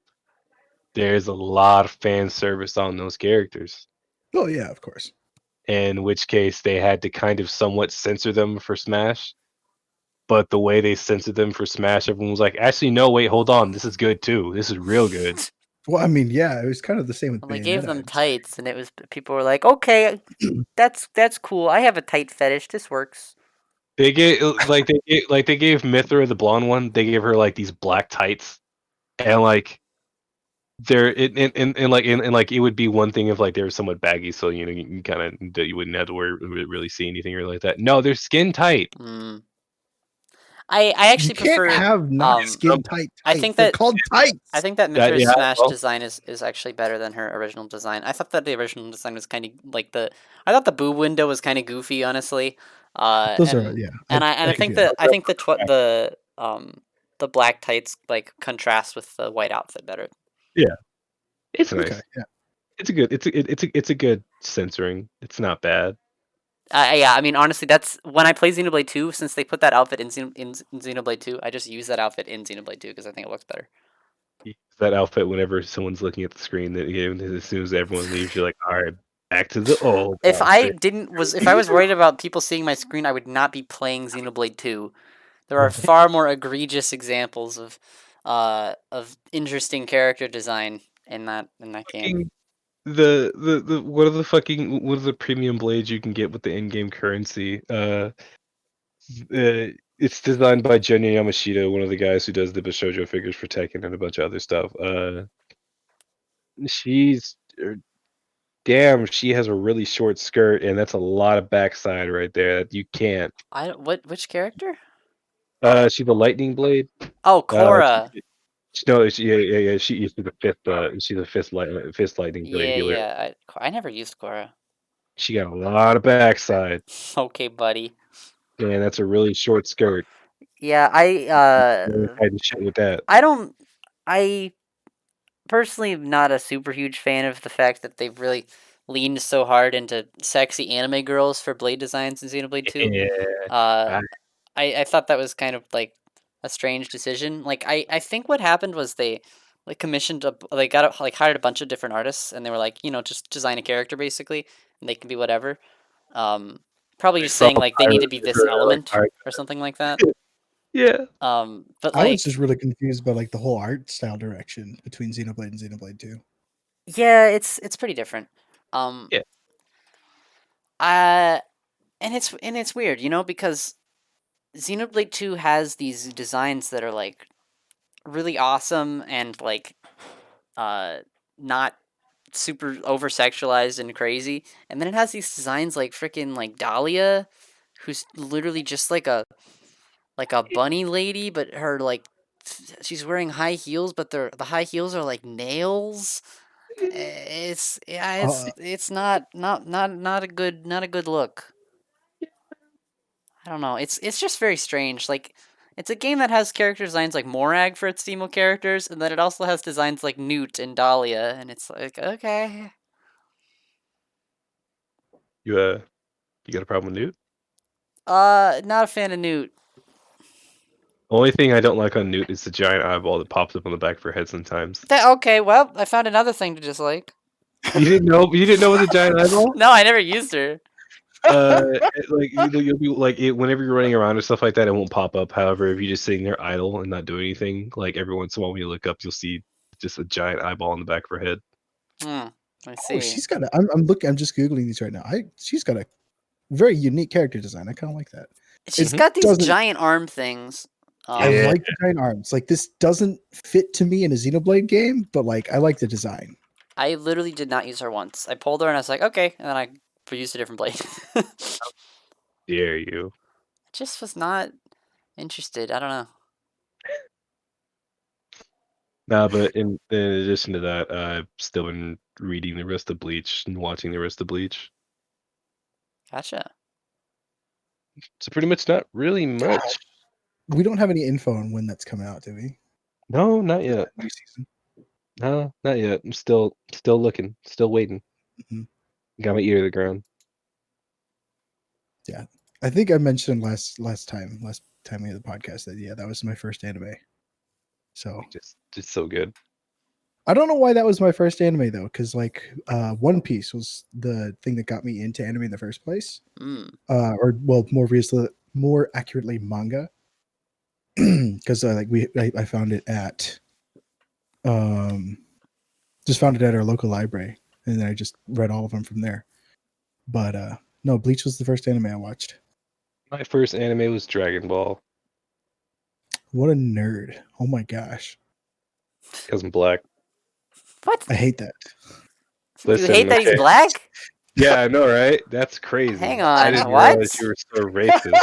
there's a lot of fan service on those characters. Oh yeah, of course. In which case, they had to kind of somewhat censor them for Smash. But the way they censored them for Smash, everyone was like, "Actually, no, wait, hold on, this is good too. This is real good." Well, I mean, yeah, it was kind of the same with Well, they gave Bayonetta. them I'd say. tights, and it was people were like, "Okay, that's cool. I have a tight fetish. This works." They gave Mythra, the blonde one, they gave her like these black tights, and like they're and like it would be one thing if like they were somewhat baggy, so you kind of you wouldn't have to really see anything or like that. No, they're skin tight. Mm. I You actually can't prefer. have not Um, skin tight I tights. think They're that called I tights. think that That Mithra's yeah, Smash well, design is actually better than her original design. I thought that the original design was kind of like the. I thought the boob window was kind of goofy, honestly. Those are yeah. I could think get it. that the black tights like contrast with the white outfit better. yeah, it's Okay, nice. yeah. It's a good censoring. It's not bad. Yeah, I mean, honestly, that's when I play Xenoblade 2, since they put that outfit in Xenoblade 2, I just use that outfit in Xenoblade 2 because I think it looks better. Use that outfit whenever someone's looking at the screen. That as soon as everyone leaves, you're like, all right, back to the old outfit. If I was worried about people seeing my screen, I would not be playing Xenoblade 2. There are far more egregious examples of interesting character design in that game. Fucking what are the premium blades you can get with the in-game currency? It's designed by Junya Yamashita, one of the guys who does the Bishojo figures for Tekken and a bunch of other stuff. She's damn, she has a really short skirt, and that's a lot of backside right there. You can't. Which character? She's a lightning blade. Oh, Uh, Korra. no, yeah. She's the fifth. She's the fifth lightning blade Yeah, healer. yeah. I never used Korra. She got a lot of backside, Okay, buddy. and that's a really short skirt. Yeah, Hiding shit with that. I don't I personally am not a super huge fan of the fact that they've really leaned so hard into sexy anime girls for blade designs in Xenoblade 2. Yeah, Uh, I, I thought that was kind of like a strange decision. Like I think what happened was they like they like hired a bunch of different artists and they were like, just design a character basically and they can be whatever. Um, Probably I just saw saying like they need to Pirates be of this her, like, element all right, or something like that. yeah. But I was like just really confused by like the whole art style direction between Xenoblade and Xenoblade 2. yeah, it's pretty different. Um, Yeah. uh, and it's weird, because Xenoblade 2 has these designs that are like really awesome and like not super over sexualized and crazy. And then it has these designs like freaking like Dahlia, who's literally just like a bunny lady, but her like she's wearing high heels, but the high heels are like nails. It's yeah, Uh, it's not a good look. I don't know. It's just very strange. Like it's a game that has character designs like Morag for its team of characters, and then it also has designs like Newt and Dahlia, and it's like okay. You got a problem with Newt? Not a fan of Newt. Only thing I don't like on Newt is the giant eyeball that pops up on the back of her head sometimes. Okay, well, I found another thing to dislike. You didn't know? You didn't know it was a giant eyeball? No, I never used her. Like you'll be like it, whenever you're running around or stuff like that, it won't pop up. However, if you're just sitting there idle and not doing anything, like every once in a while when you look up, you'll see just a giant eyeball on the back of her head. I oh, see. she's got a. I'm looking. I'm just googling these right now. She's got a very unique character design. I kind of like that. She's It got these doesn't. giant arm things. I Yeah. like the giant arms. Like this doesn't fit to me in a Xenoblade game, but like I like the design. I literally did not use her once. I pulled her and I was like, okay, and then I used a different blade. Dare you? Just was not interested. I don't know. Nah, but in addition to that, I've still been reading the rest of Bleach and watching the rest of Bleach. Gotcha. So pretty much not really much. We don't have any info on when that's coming out, do we? No, not yet. New season. No, not yet. I'm still looking, still waiting. Mhm. Got my ear to the ground. Yeah, I think I mentioned last time we had the podcast that that was my first anime. So Just so good. I don't know why that was my first anime though, because like One Piece was the thing that got me into anime in the first place. Or well, more accurately, manga. Because I found it at just found it at our local library, and then I just read all of them from there. But no, Bleach was the first anime I watched. My first anime was Dragon Ball. What a nerd! Oh my gosh, Because I'm black. What? I hate that. Listen, You hate that he's okay. black? Yeah, I know, right? That's crazy. Hang I on, didn't what? realize you were so racist.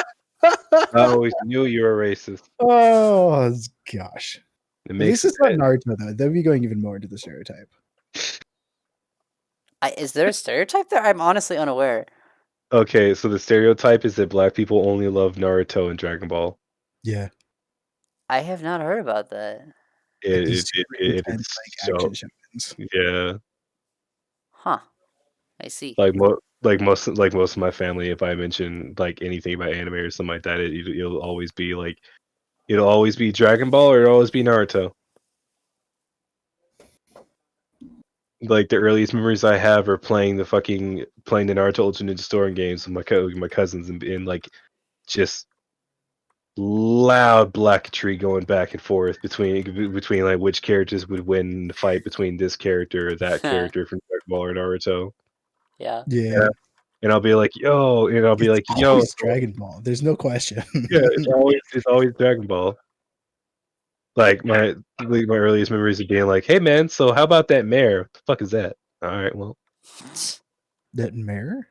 I always knew you were racist. Oh gosh. It At makes least it it's not bad. Naruto though. They'll be going even more into the stereotype. Is there a stereotype there? I'm honestly unaware. Okay, so the stereotype is that black people only love Naruto and Dragon Ball. Yeah, I have not heard about that. like these super intense It's like so action shows. yeah. Huh. I see. Like most of my family, if I mention like anything about anime or something like that, it'll always be like it'll always be Dragon Ball or it'll always be Naruto. Like the earliest memories I have are playing the Naruto Ultimate Ninja Storm games with my cousins and like just loud black tree going back and forth between like which characters would win the fight between this character or that character from Dragon Ball or Naruto. Yeah. Yeah, And I'll be like, yo, and I'll be it's like, yo, always Dragon Ball. There's no question. yeah, it's always Dragon Ball. Like my earliest memories of being like, hey man, so how about that mare? What the fuck is that? All right, well, That mare?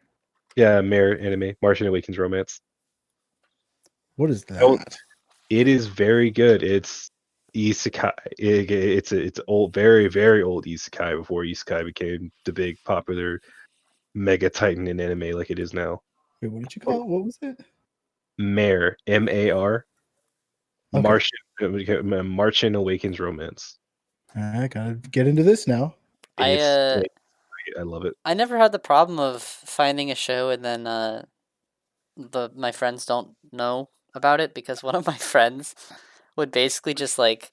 yeah, mare anime, Martian Awakens romance. What is Don't that? It is very good. It's isekai. It's old, very very old isekai before isekai became the big popular mega titan in anime like it is now. Wait, what did you call it? What was it? Mare, MAR, Okay. Martian Awakens romance. I gotta get into this now. It's I love it. I never had the problem of finding a show and then my friends don't know about it because one of my friends would basically just like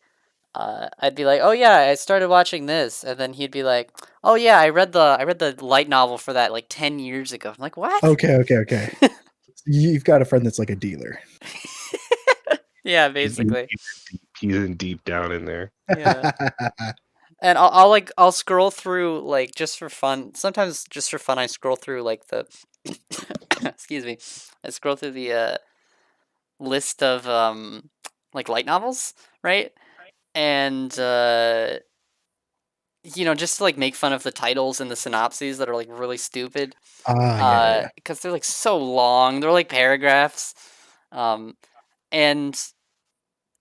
I'd be like, "Oh yeah, I started watching this," and then he'd be like, "Oh yeah, I read the light novel for that like 10 years ago." I'm like, "What?" Okay. You've got a friend that's like a dealer. Yeah, He's basically. in deep down in there. Yeah. And I'll scroll through like just for fun. Sometimes just for fun I scroll through like the excuse me. I scroll through list of like light novels, right? And just to like make fun of the titles and the synopses that are like really stupid. Yeah. Because they're like so long. They're like paragraphs. And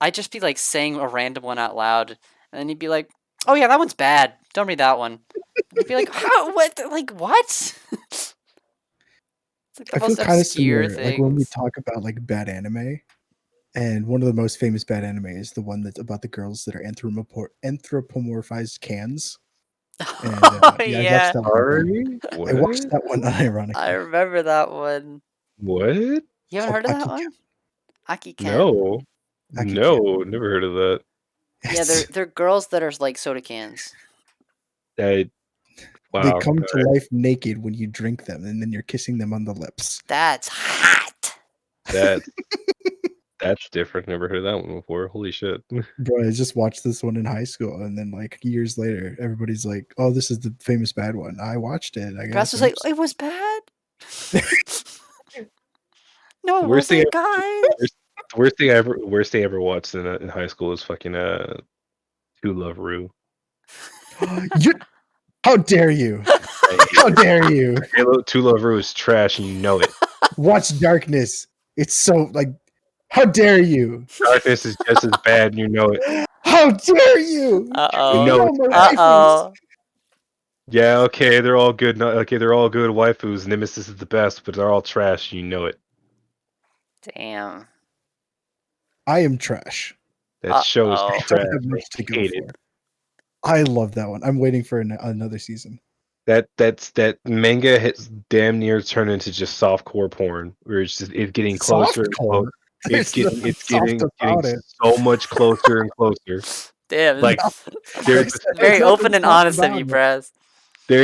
I'd just be like saying a random one out loud, and then he'd be like, "Oh yeah, that one's bad. Don't read that one." And I'd be like, "How? What? Like what?" It's like the I feel most kind of obscure similar. Like when we things. talk about like bad anime, and one of the most famous bad anime is the one that's about the girls that are anthropomorphized cans. And Oh yeah, I watched yeah, that one. Sorry? I watched What? that one I unironically. remember that one. What? You haven't Called heard of that Aki one? Aki Ken. No. Aki Ken. No, never heard of that. Yeah, they're girls that are like soda cans. I, They wow. come to life naked when you drink them, and then you're kissing them on the lips. That's hot. That that's different. Never heard of that one before. Holy shit. Bro, I just watched this one in high school, and then like years later, everybody's like, "Oh, this is the famous bad one." I watched it. I Grass guess. was like, "It was bad." No, it Worst thing wasn't, guys. worst thing I ever watched in high school was fucking To Love Ru. you, how dare you? I How dare you? Halo To Love Ru is trash and you know it. Watch Darkness. It's so like, how dare you? Darkness is just as bad and you know it. How dare you? Uh-oh. You know No it's more bad. waifus. Yeah, okay, they're all good. Okay, they're all good waifus. Nemesis is the best, but they're all trash. You know it. Damn. I am trash. That show is Uh-oh. I trash. don't have I much to go hate it. for. I love that one. I'm waiting for another season. That manga has damn near turned into just softcore porn, where it's getting closer and closer. Softcore. It's There's nothing soft getting about it. so much closer and closer. Damn. Like there's Very There's open nothing and soft honest of about you, it. Prez. there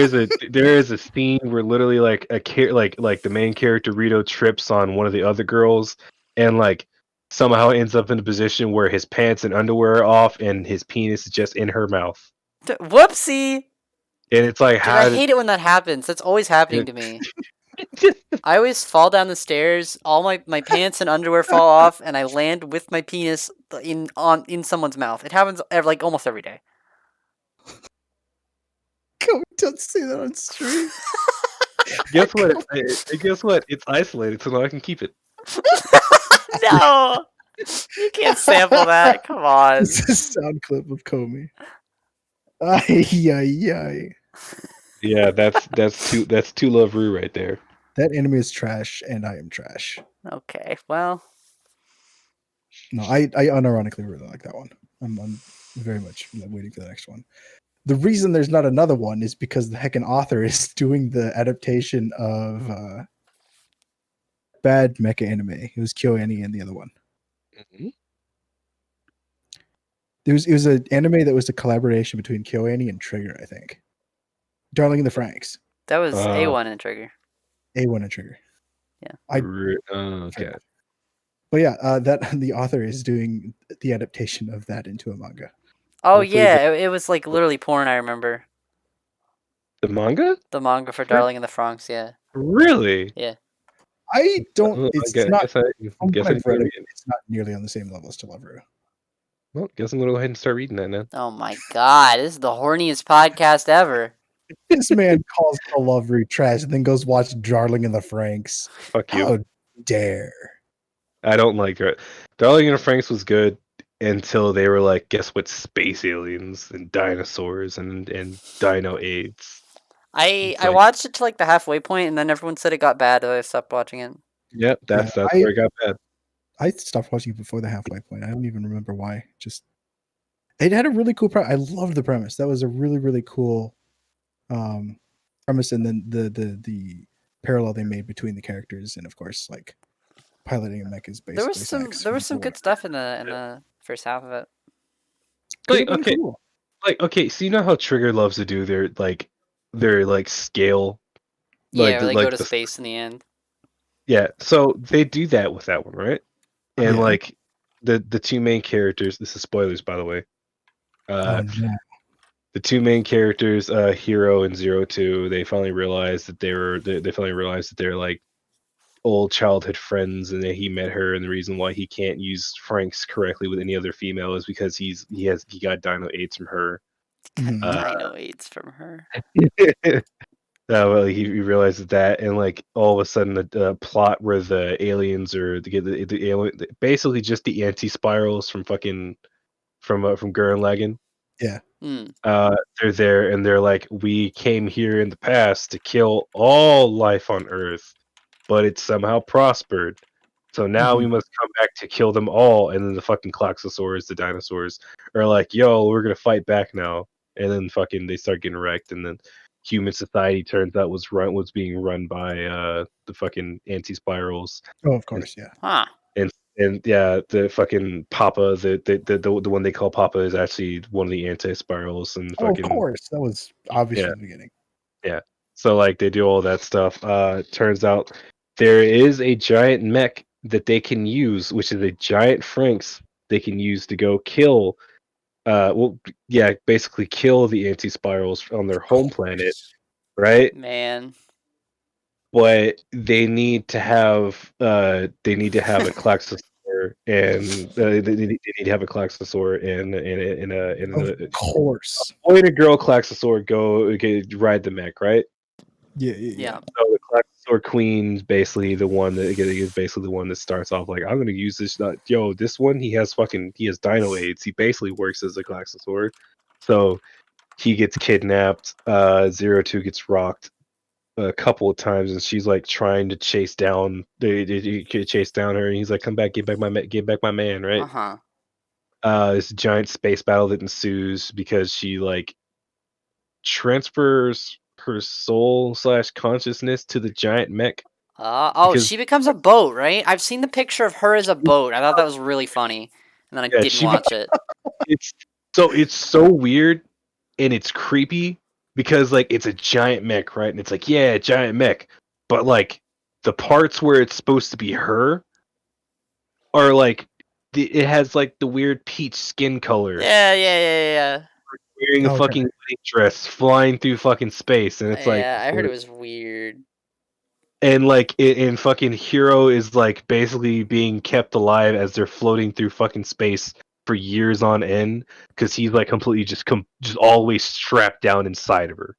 is a scene where literally like like the main character Rito trips on one of the other girls and like somehow ends up in a position where his pants and underwear are off and his penis is just in her mouth. Whoopsie. And it's like Dude, I how did hate it when that happens. That's always happening to me. I always fall down the stairs, all my pants and underwear fall off, and I land with my penis in someone's mouth. It happens like almost every day. Don't say that on stream. guess what? Guess what? It's isolated, so now I can keep it. No, you can't sample that. Come on. It's a sound clip of Comey. Ay, ay, ay. Yeah, that's two Love Ru right there. That anime is trash, and I am trash. Okay, well, No, I unironically really like that one. I'm very much waiting for the next one. The reason there's not another one is because the heckin' author is doing the adaptation of bad mecha anime. It was KyoAni and the other one. Mm-hmm. It was an anime that was a collaboration between KyoAni and Trigger, I think. Darling in the Franxx. that was A1 and Trigger. A1 and Trigger. Yeah. Okay. But yeah, that the author is doing the adaptation of that into a manga. Oh Hopefully yeah, it was like literally porn. I remember The manga? the manga for Darling in the Franxx. Yeah, Really? yeah. I don't. It's not. Guess I From guess what I I've need to read, read it. it's not nearly on the same level as To Love Ru. Well, guess I'm gonna go ahead and start reading that now. Oh my god, this is the horniest podcast ever. This man calls To Love Ru trash and then goes watch Darling in the Franxx. Fuck you. How dare! I don't like it. Darling in the Franxx was good until they were like, guess what? Space aliens and dinosaurs and dino AIDS. I like- watched it to like the halfway point, and then everyone said it got bad, so I stopped watching it. Yep, that's I- where it got bad. I stopped watching it before the halfway point. I don't even remember why. Just it had a really cool premise. I loved the premise. That was a really really cool premise, and then the parallel they made between the characters, and of course like piloting a mech is basically There was some good stuff in the first half of it. Like okay, so you know how Trigger loves to do their scale, Yeah, or they go to the space in the end. Yeah, so they do that with that one, right? And Yeah. like the two main characters. This is spoilers, by the way. Oh no! The two main characters, Hero and 02, they finally realized that they're like old childhood friends, and then he met her, and the reason why he can't use Franks correctly with any other female is because he got Dino AIDS from her. Mhm. Dino AIDS from her. Well, he realizes that, and like all of a sudden, the plot where the aliens are the alien, basically just the anti-spirals from fucking from Gurren Lagann. Yeah. Hmm. They're there, and they're like, we came here in the past to kill all life on Earth, but it somehow prospered. So now we Mhm. must come back to kill them all. And then the fucking Klaxosaurs, the dinosaurs, are like, yo, we're gonna fight back now. And then fucking they start getting wrecked, and then human society turns out was being run by the fucking anti-spirals. Oh, of And course, yeah. Huh. and yeah, the fucking Papa, the one they call Papa is actually one of the anti-spirals, and Oh, of fucking course. That was obvious yeah, from the beginning. yeah. So like they do all that stuff. Turns out there is a giant mech that they can use, which is a giant Franks they can use to go kill. Basically kill the anti-spirals on their Of home planet, course. right? Man. But they need to have a Klaxosaur, and they need to have a Klaxosaur Of and a course. boy and a girl Klaxosaur ride the mech, right? Yeah, yeah, yeah. Yeah. So the Klaxosaur Queen's basically the one that is basically the one that starts off like, I'm gonna use this. This one he has Dino AIDS. He basically works as a Klaxosaur, so he gets kidnapped. 02 gets rocked a couple of times, and she's like trying to chase down. They chase down her, and he's like, "Come back, get back my man!" Right? Uh-huh. This giant space battle that ensues because she like transfers her soul slash consciousness to the giant mech because She becomes a boat, right? I've seen the picture of her as a boat. I thought that was really funny. And then I yeah, didn't watch it. it's so weird and it's creepy because like it's a giant mech, right? And it's like, yeah, giant mech, but like the parts where it's supposed to be her are like it has like the weird peach skin color, Yeah. wearing a Okay. fucking wedding dress, flying through fucking space, and it's like, Yeah, I heard it was weird. and like and fucking Hero is like basically being kept alive as they're floating through fucking space for years on end because he's like completely just always strapped down inside of her.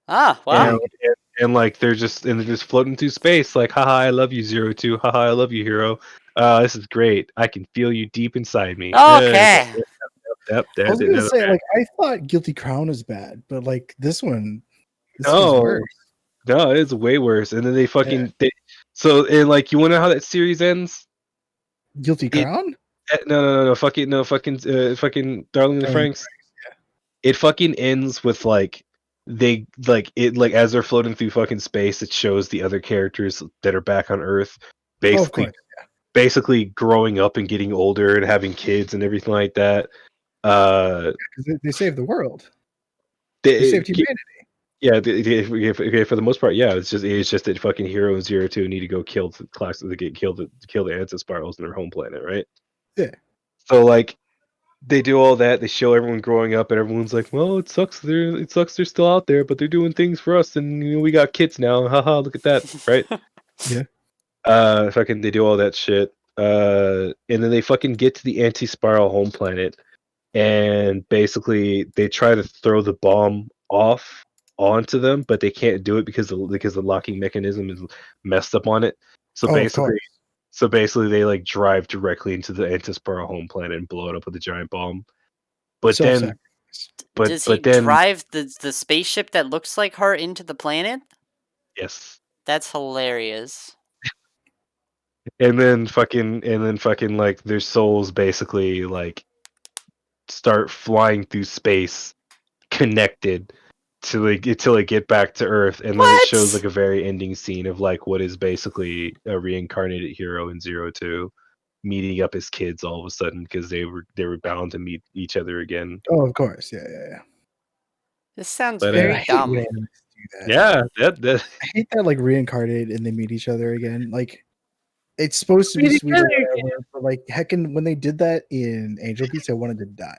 Ah, And, well. like they're just floating through space like, haha, I love you, 02, haha, I love you, Hero. This is great. I can feel you deep inside me. Okay. I was gonna say, like, I thought Guilty Crown was bad, but like this one's No, worse. no, it's way worse. And then they Yeah. fucking so, and like, you wanna know how that series ends? Guilty It Crown? no, fucking no, fucking Darling in the Darling in the Franks. It fucking ends with like they like it like as they're floating through fucking space, it shows the other characters that are back on Earth, Oh, of basically course. basically growing up and getting older and having kids and everything like that. Because they saved the world. They They, saved humanity. yeah, for the most part, yeah. It's just that fucking Hero and 02 need to go kill the class to get killed to kill the Ansem spirals in their home planet, right? Yeah. So like they do all that. They show everyone growing up, and everyone's like, "Well, it sucks they're still out there, but they're doing things for us, and we got kids now. Haha, look at that, right?" Yeah. Fucking they do all that shit. And then they fucking get to the anti-spiral home planet, and basically they try to throw the bomb off onto them, but they can't do it because the locking mechanism is messed up on it. So Oh, of basically, course. they like drive directly into the anti-spiral home planet and blow it up with a giant bomb. But then, Self-sacrifice. but Does he but then, drive the spaceship that looks like her into the planet? yes, That's hilarious. and then fucking like their souls basically like start flying through space, connected to like until they get back to Earth, and then it shows What? like a very ending scene of like what is basically a reincarnated Hero in 02 meeting up his kids all of a sudden because they were bound to meet each other again. Oh, of course. Yeah. This sounds But Man, very I hate when dumb. animes do that. yeah, that I hate that like reincarnated and they meet each other again. Like it's supposed to be meet each sweet or other whatever, but like heckin' when they did that in Angel Beats, I wanted to die.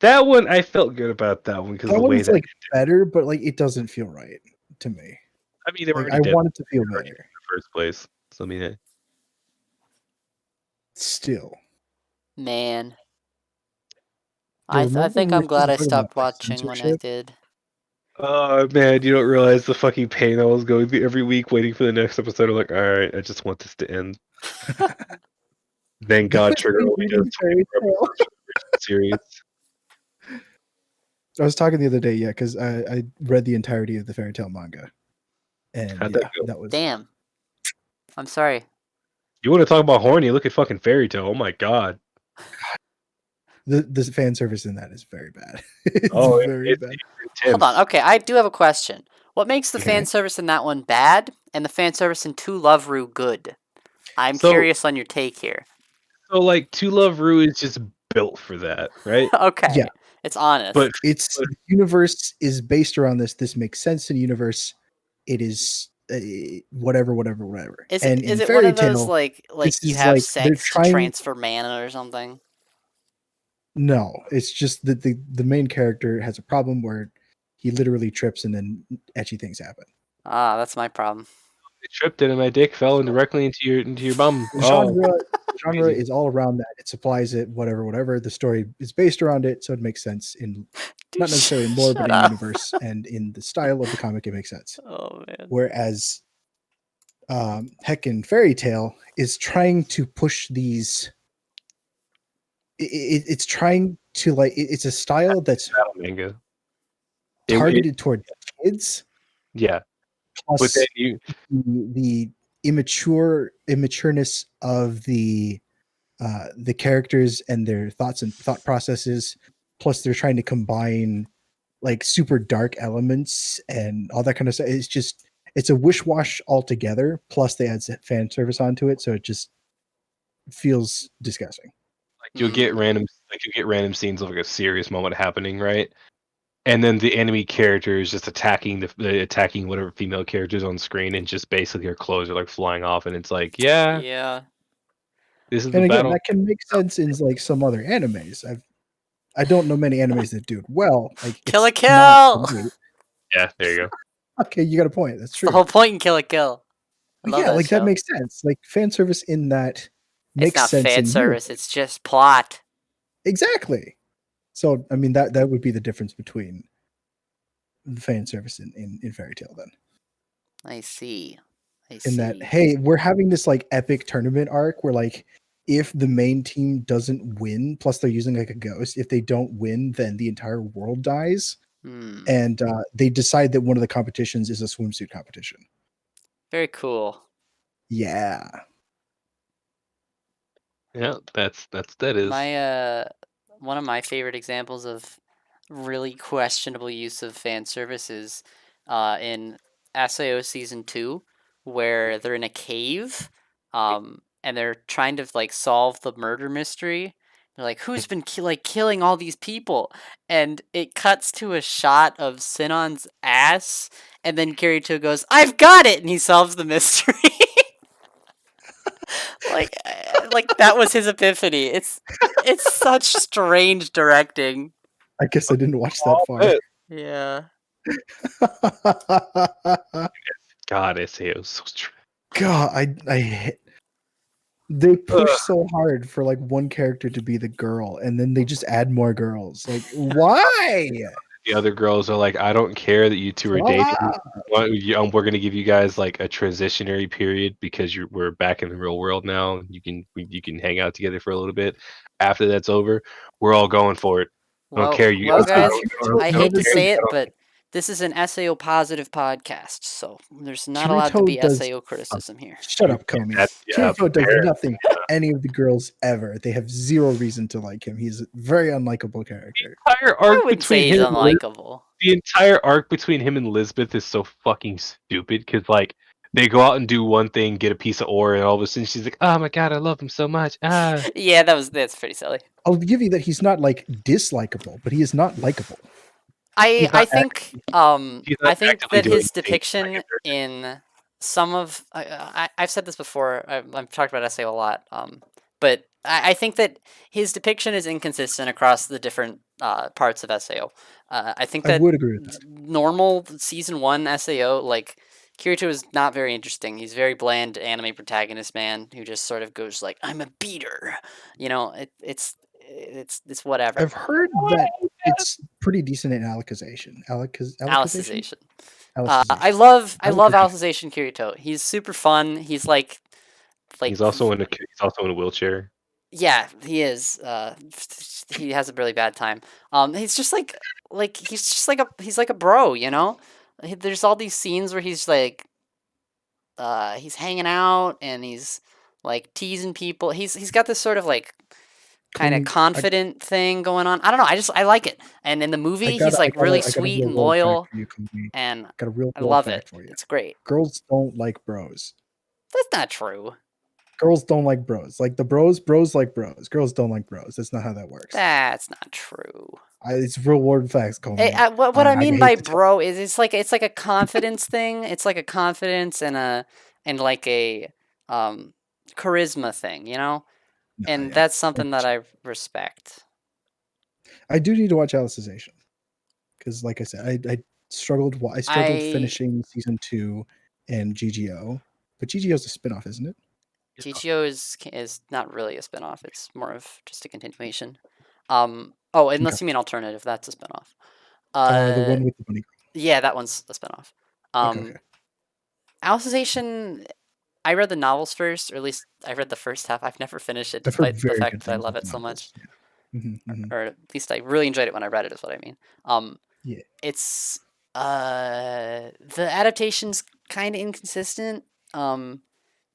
that one I felt good about that one because That the way one's that like better, but like it doesn't feel right to me. I mean, they were Like already I dead in want it to feel the better. first place. So I mean, Still, Man, yo, I remember when think we were I'm glad I talking about stopped like watching when I censorship? did. oh man, you don't realize the fucking pain I was going through every week waiting for the next episode. I'm like, all right, I just want this to end. Thank That God was Trigger me only does reading Fairy 24 Tale. episodes of the original series. I was talking the other day, yeah, because I read the entirety of the Fairy Tale manga, and How'd that yeah, go? that was Damn. I'm sorry. You want to talk about horny? Look at fucking Fairy Tale. Oh my god. the fan service in that is very bad. It's Oh, very bad. it's Hold on. intense. Okay, I do have a question. What makes the fan Okay. service in that one bad and the fan service in To Love Ru good? I'm So, curious on your take here. so like, To Love Ru is just built for that, right? Okay, Yeah, it's honest. But it's the universe is based around this. This makes sense in the universe. It is whatever. And in Is it one Fairy of those Tale, like this you is have like they're sex to trying. transfer mana or something? No, it's just that the main character has a problem where he literally trips and then etchy things happen. Ah, that's my problem. I tripped and my dick fell directly into your bum. The Oh, genre amazing. is all around that. It supplies it, whatever. The story is based around it, so it makes sense in Dude, not necessarily in lore, but shut in up. universe and in the style of the comic, it makes sense. Oh man. Whereas Heckin' Fairy Tale is trying to push these. It's trying to it's a style that's Battle manga. targeted toward kids, Yeah, but then plus you the immatureness of the characters and their thoughts and thought processes. Plus, they're trying to combine like super dark elements and all that kind of stuff. It's a wish wash altogether. Plus, they add fan service onto it, so it just feels disgusting. you'll get Mm. random scenes of like a serious moment happening, right? And then the enemy character is just attacking attacking whatever female characters on screen, and just basically her clothes are like flying off, and it's like, yeah, Yeah. this is the And again, battle. that can make sense in like some other animes. I don't know many animes that do it well. Like Kill a it's not kill. great. Yeah, there you go. Okay, you got a point. That's It's true. the whole point in Kill a Kill. I But love yeah, that like that show. makes sense. Like fan service in that It's makes not sense fan in service. universe. It's just plot. Exactly. So I mean that would be the difference between the fan service in Fairy Tale then. I see. I In that, see. hey, we're having this like epic tournament arc where like if the main team doesn't win, plus they're using like a ghost, if they don't win, then the entire world dies. Hmm. And they decide that one of the competitions is a swimsuit competition. Very cool. Yeah. Yeah, that is. My one of my favorite examples of really questionable use of fan service is in SAO season 2, where they're in a cave, and they're trying to like solve the murder mystery. They're like, who's been killing all these people? And it cuts to a shot of Sinon's ass, and then Kirito goes, "I've got it," and he solves the mystery. like that was his epiphany. It's such strange directing. I guess I didn't watch that Oh, far. man. Yeah. God, SAO is so strange. God, they push so hard for like one character to be the girl, and then they just add more girls. Like, why? The other girls are like, I don't care that you two are dating. Ah, We're gonna give you guys like a transitionary period because we're back in the real world now. You can hang out together for a little bit. After that's over, we're all going for it. I don't care. You Well, guys. also, guys, Kirito I hate to notices say it, but this is an SAO positive podcast, so there's not allowed to Kirito be does. SAO criticism here. Shut up, Comey. Yeah, Kirito does apparently, nothing to any of the girls ever. They have zero reason to like him. He's a very unlikable character. entire I arc wouldn't say between he's him and unlikable. the entire arc between him and Lisbeth is so fucking stupid because like they go out and do one thing, get a piece of ore, and all of a sudden she's like, "Oh my god, I love him so much." Ah, Yeah, that's pretty silly. I'll give you that he's not like dislikable, but he is not likable. he's I not think he's I not think actively that doing his anything to like depiction a character. in some of I've said this before. I've talked about SAO a lot. But I think that his depiction is inconsistent across the different parts of SAO. I think I that would agree with that. normal season 1 SAO, like Kirito is not very interesting. He's very bland anime protagonist man who just sort of goes like, "I'm a beater," you know. It's whatever. I've heard that it's pretty decent in Alicization. Alicization? Alicization. I Alicization. love Alicization. Alicization Kirito. He's super fun. He's like He's also in a wheelchair. yeah, he is. He has a really bad time. He's just like he's like a bro, you know. There's all these scenes where he's like, he's hanging out and he's like teasing people. He's got this sort of like kind of I confident thing going on. I don't know. I like it. And in the movie, he's like really got a sweet real and world fact loyal, for you, Cody. and Got a real I world love fact it. for you. It's great. Girls don't like bros. That's not true. Girls don't like bros. Like the bros like bros. Girls don't like bros. That's not how that works. That's not true. It's real world facts, Cody. What I mean by hate to tell bro is it's like a confidence thing. It's like a confidence and like a charisma thing, you know? you. And Yeah. that's something that I respect. I do need to watch Alicization because, like I said, I struggled. I struggled finishing season 2 and GGO, but GGO's a spinoff, isn't it? GGO is not really a spinoff. It's more of just a continuation. Oh, unless you mean alternative, that's a spinoff. The one with the bunny. Yeah, that one's a spinoff. Okay. Alicization, I read the novels first, or at least I read the first half. I've never finished it, I've heard despite the very fact good that I things love about it the so novels, much. yeah. Mhm. Or at least I really enjoyed it when I read it, is what I mean. Yeah. It's the adaptation's kind of inconsistent.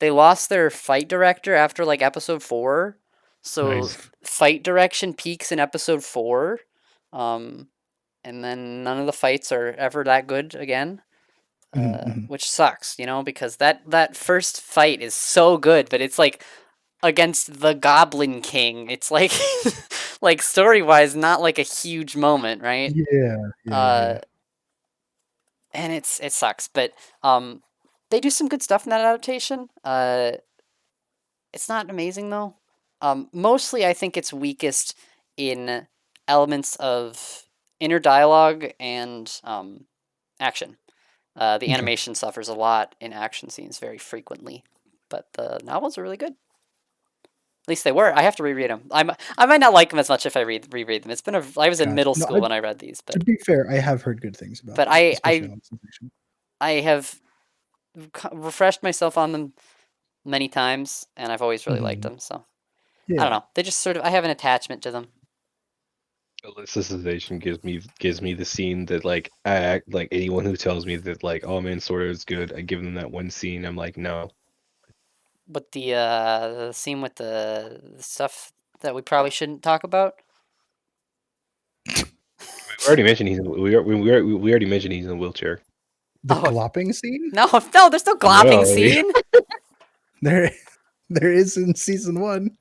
They lost their fight director after like episode 4, so Nice. fight direction peaks in episode 4, and then none of the fights are ever that good again. Which sucks, you know, because that first fight is so good, but it's like against the Goblin King. It's like like story wise, not like a huge moment, right? Yeah. And it sucks, but they do some good stuff in that adaptation. It's not amazing though. Mostly, I think it's weakest in elements of inner dialogue and action. The animation suffers a lot in action scenes very frequently, but the novels are really good. At least they were. I have to reread them. I might not like them as much if I reread them. I was in middle school when I read these, but to be fair, I have heard good things about. But them, especially Alicization. I have refreshed myself on them many times, and I've always really liked them. So I don't know. They just sort of I have an attachment to them. Alicization gives me the scene that like I act like anyone who tells me that like, oh man, Sword is good, I give them that one scene. I'm like, no. But the scene with the stuff that we probably shouldn't talk about. We already mentioned we already mentioned he's in a wheelchair. The glopping scene? No, there's no glopping scene. There is in season 1.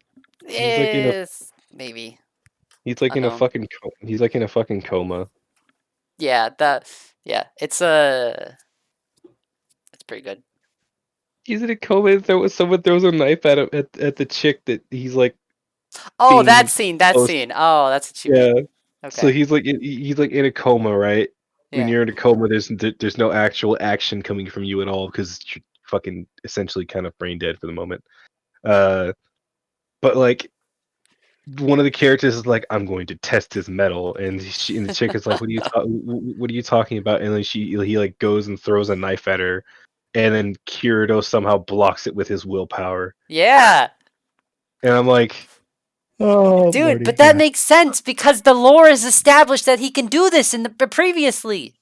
Yes, maybe. He's like in a fucking. He's like in a fucking coma. Yeah, it's pretty good. He's in a coma. Someone throws a knife at him at the chick that he's like. Oh, that scene. Oh, that's what you mean. Okay. So he's like in a coma, right? Yeah. When you're in a coma, there's no actual action coming from you at all because you're fucking essentially kind of brain dead for the moment. But like. One of the characters is like, "I'm going to test his metal," and the chick is like, "What are you talking about?" And then he like goes and throws a knife at her, and then Kirito somehow blocks it with his willpower. Yeah. And I'm like, "Oh, dude, Lordy, but that makes sense because the lore is established that he can do this in the previously."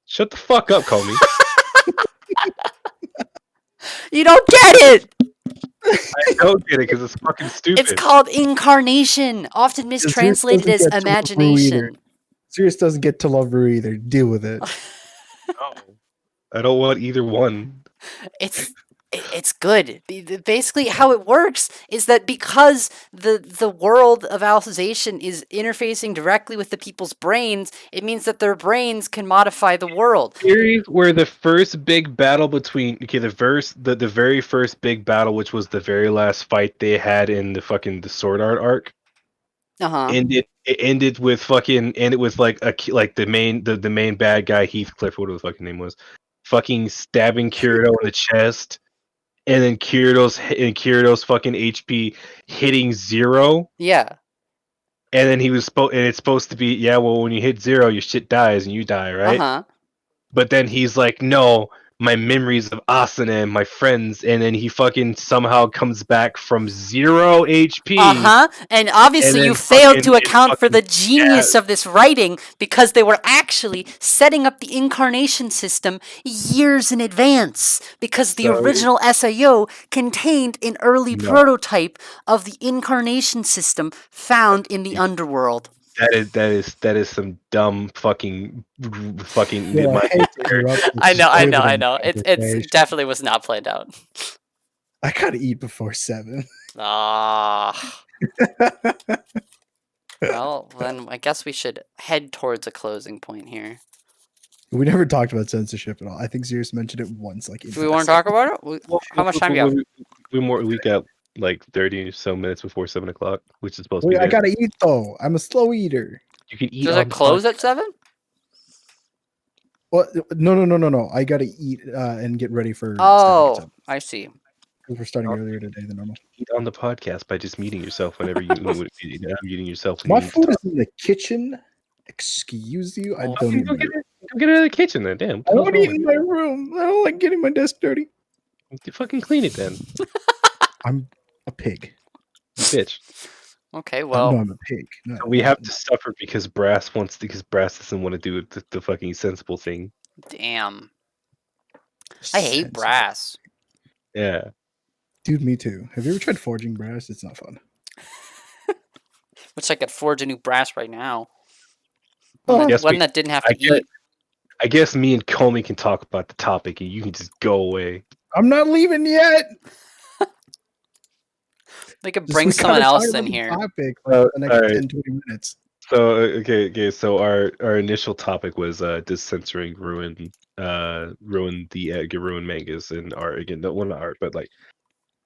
Shut the fuck up, Comey. You don't get it. I don't get it because it's fucking stupid. It's called incarnation, often mistranslated as imagination. Xereas doesn't get to love Rue either. Deal with it. No, I don't want either one. It's good. Basically, how it works is that because the world of Alicization is interfacing directly with the people's brains, it means that their brains can modify the world. Series where the first big battle between the very first big battle, which was the very last fight they had in the Sword Art arc. It ended with like the main bad guy Heathcliff, whatever the fucking name was, fucking stabbing Kirito in the chest, and then Kirido's fucking HP hitting 0. Yeah. And then it's supposed to be, yeah, well, when you hit 0, your shit dies and you die, right? Uh-huh. But then he's like, no, my memories of Asuna and my friends, and then he fucking somehow comes back from 0 HP. Uh-huh. And obviously and you then failed fucking- to account for fucking- the genius of this writing because they were actually setting up the incarnation system years in advance because the So- original SIO contained an early No. prototype of the incarnation system found in the underworld. That is some dumb fucking Yeah, I hate to interrupt. I know. riveting It's conversation. definitely was not planned out. I gotta eat before 7. Ah. Well, then I guess we should head towards a closing point here. We never talked about censorship at all. I think Xereas mentioned it once. Like, Do we want to talk about it? How much time do you have? We got like 30 or so minutes before 7 o'clock, which is supposed to Wait, be. I gotta eat though. I'm a slow eater. You can eat. Does on it the close podcast. at 7? Well, no. I gotta eat and get ready for. Oh, Static I see. because we're starting earlier today than normal. Eat on the podcast by just muting yourself whenever you muting yourself. When My you need to food talk. is in the kitchen. Excuse you. I Oh, don't eat. Go In my get it. Go get it in the kitchen then. Damn. I don't eat in my room. I don't like getting my desk dirty. You fucking clean it then, I'm a pig. you bitch. Okay, No, well, I'm a pig. No, We no, have no. to suffer because Brass doesn't want to do the fucking sensible thing. damn. I hate brass. Yeah. Dude, me too. Have you ever tried forging brass? It's not fun. Wish I could forge a new brass right now. Oh, Yes, One that didn't have I to get eat. it. I guess me and Comey can talk about the topic and you can just go away. I'm not leaving yet. They could Just bring we someone gotta talk else about in the here. Topic for the next alright. 10-20 minutes. So okay. So our initial topic was does censoring ruin ruin mangas and art again? No, well, not art, but like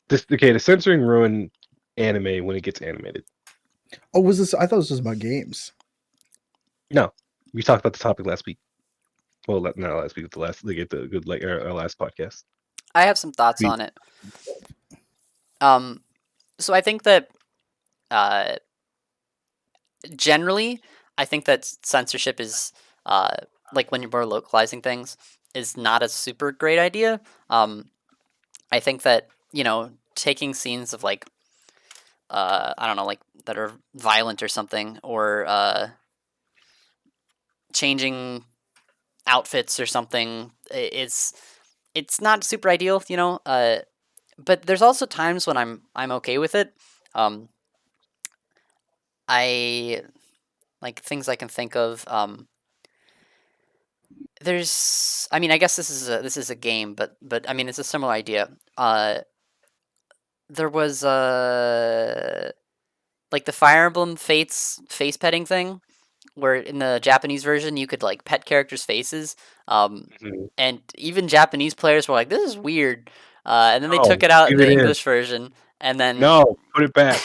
this. Okay, the censoring ruin anime when it gets animated. Oh, was this? I thought this was about games. No, we talked about the topic last week. Well, not last week. Our last podcast. I have some thoughts We- on it. So I think that generally, I think that censorship is like when you're localizing things is not a super great idea. I think that taking scenes of like I don't know, like that are violent or something, or changing outfits or something, it's not super ideal, but there's also times when I'm okay with it. I like things I can think of. I mean, I guess this is a game, but I mean, it's a similar idea. There was like the Fire Emblem Fates face petting thing, where in the Japanese version you could like pet characters' faces, Mhm. and even Japanese players were like, "This is weird," and then they No, took it out in leave the it in. English version, and then No, put it back.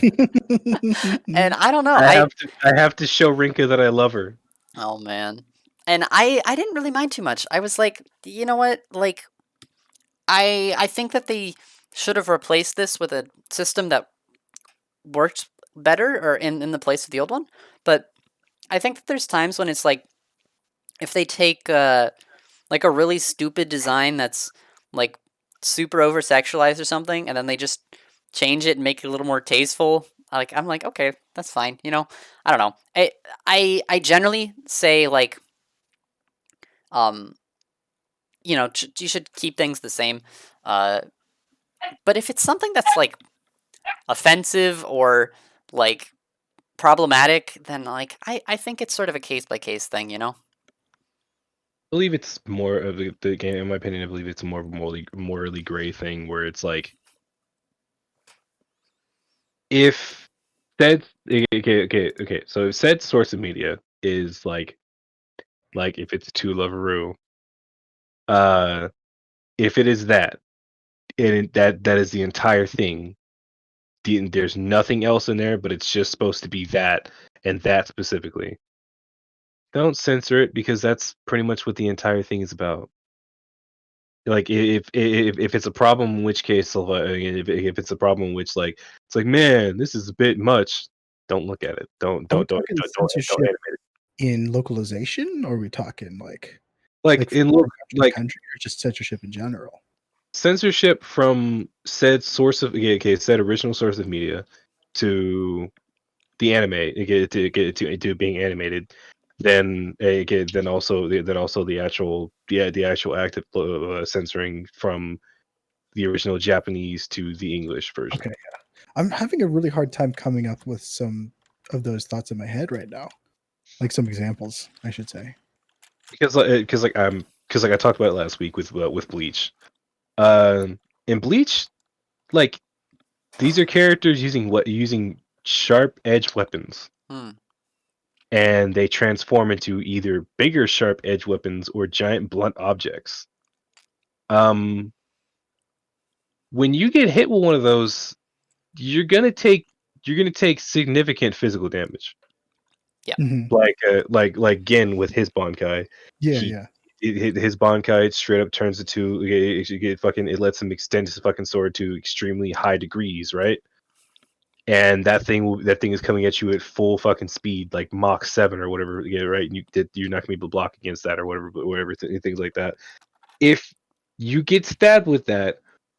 and I don't know, I have to show Rinka that I love her. oh man, and I didn't really mind too much. I was like, you know what, like I think that they should have replaced this with a system that worked better or in the place of the old one. But I think that there's times when it's like if they take like a really stupid design that's like super over sexualized or something, and then they just change it and make it a little more tasteful. Like I'm like, okay, that's fine. I don't know. I generally say like you should keep things the same. But if it's something that's like offensive or like problematic, then like I think it's sort of a case by case thing. I believe it's more of the game. In my opinion, I believe it's more of a morally gray thing where it's like if said okay. So if said source of media is like if it's to Loveroo, if it is that and that is the entire thing. There's nothing else in there, but it's just supposed to be that and that specifically. Don't censor it because that's pretty much what the entire thing is about. Like if it's a problem, in which case, if it's a problem, in which like it's like, man, this is a bit much. Don't look at it. Don't Are we don't don't talking don't don't, don't censorship animate it. in localization, or are we talking Like like from in look country to like country, or just censorship in general? censorship from said source of said original source of media to the anime, to being animated, then also the actual act of censoring from the original Japanese to the English version. Okay, I'm having a really hard time coming up with some of those thoughts in my head right now. Like some examples, I should say. Because I talked about it last week with Bleach. Um, in Bleach, like these are characters using sharp edge weapons, Hmm. and they transform into either bigger sharp edge weapons or giant blunt objects. Um, when you get hit with one of those, you're gonna take significant physical damage. Yeah. Mhm. Like Gin with his Bankai, Yeah, he yeah. his Bankai straight up turns into it lets him extend his fucking sword to extremely high degrees, right? And that thing is coming at you at full fucking speed, like Mach 7 or whatever, yeah, right? And you're not gonna be able to block against that or whatever things like that. If you get stabbed with that,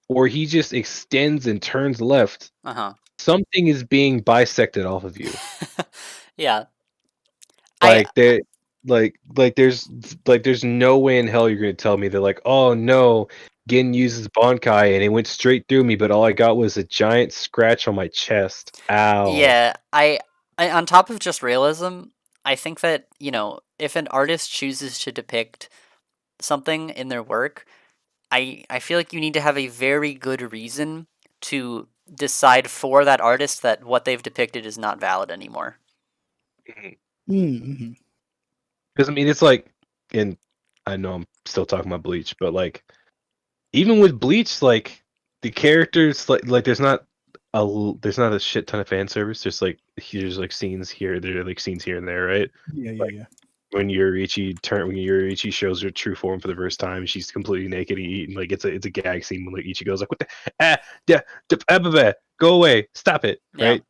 or he just extends and turns left, Uh-huh. something is being bisected off of you. Yeah. I Like there, there's no way in hell you're gonna tell me they're like, oh no, Gin uses Bonkai and it went straight through me, but all I got was a giant scratch on my chest. Ow. yeah, I on top of just realism, I think that, if an artist chooses to depict something in their work, I feel like you need to have a very good reason to decide for that artist that what they've depicted is not valid anymore. Mhm. Because I mean, it's like, and I know I'm still talking about Bleach, but like, even with Bleach, like the characters, there's not a shit ton of fan service. There's like scenes here, there are like scenes here and there, right? Yeah, yeah, Like yeah. when Yuriichi shows her true form for the first time, she's completely naked and eating. Like it's a gag scene when like Ichigo's like, "What the yeah, go away, stop it!" Yeah. Right?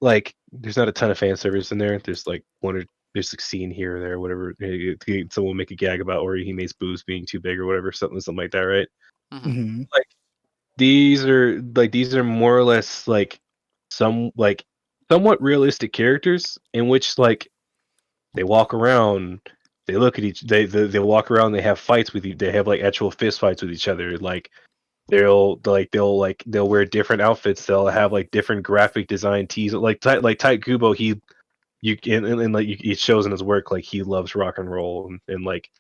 Like there's not a ton of fan service in there. There's like there's like scene here or there, whatever. Someone will make a gag about Orihime's boobs being too big or whatever, something like that, right? Hmm. Mhm. Like these are more or less like some like somewhat realistic characters in which like they walk around, they look at they walk around, they have fights with you, they have like actual fist fights with each other. Like they'll wear different outfits. They'll have like different graphic design tees. Like Tight Kubo, it shows in his work like he loves rock and roll and like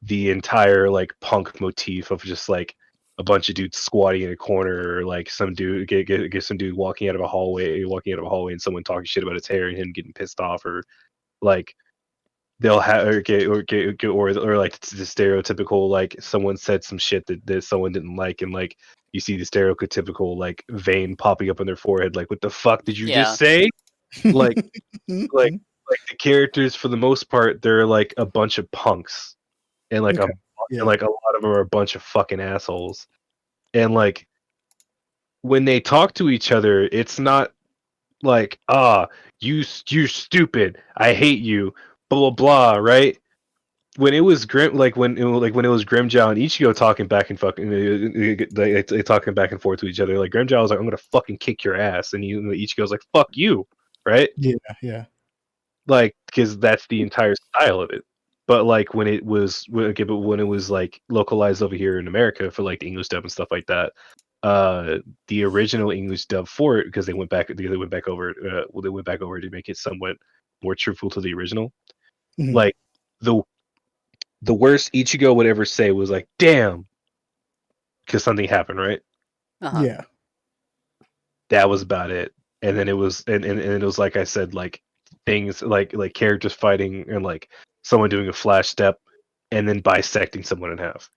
the entire like punk motif of just like a bunch of dudes squatting in a corner or like some dude get some dude walking out of a hallway and someone talking shit about his hair and him getting pissed off or like they'll have or like the stereotypical like someone said some shit that someone didn't like and like you see the stereotypical like vein popping up on their forehead like what the fuck did you just Yeah. say like like the characters for the most part they're like a bunch of punks and Okay. Yeah. like a lot of them are a bunch of fucking assholes and like when they talk to each other it's not like you're stupid I hate you blah blah blah right when it was grim when it was Grimjow and Ichigo talking back and fucking they talking back and forth to each other like Grimjow was like I'm gonna fucking kick your ass and Ichigo's like fuck you right Yeah, yeah. like because that's the entire style of it but like when it was like localized over here in America for like the English dub and stuff like that the original English dub for it because they went back over to make it somewhat more truthful to the original Mhm. like the the worst Ichigo would ever say was like, "Damn," because something happened, right? Uh-huh. Yeah. That was about it. And then it was, and it was like I said, like things like characters fighting and like someone doing a flash step and then bisecting someone in half.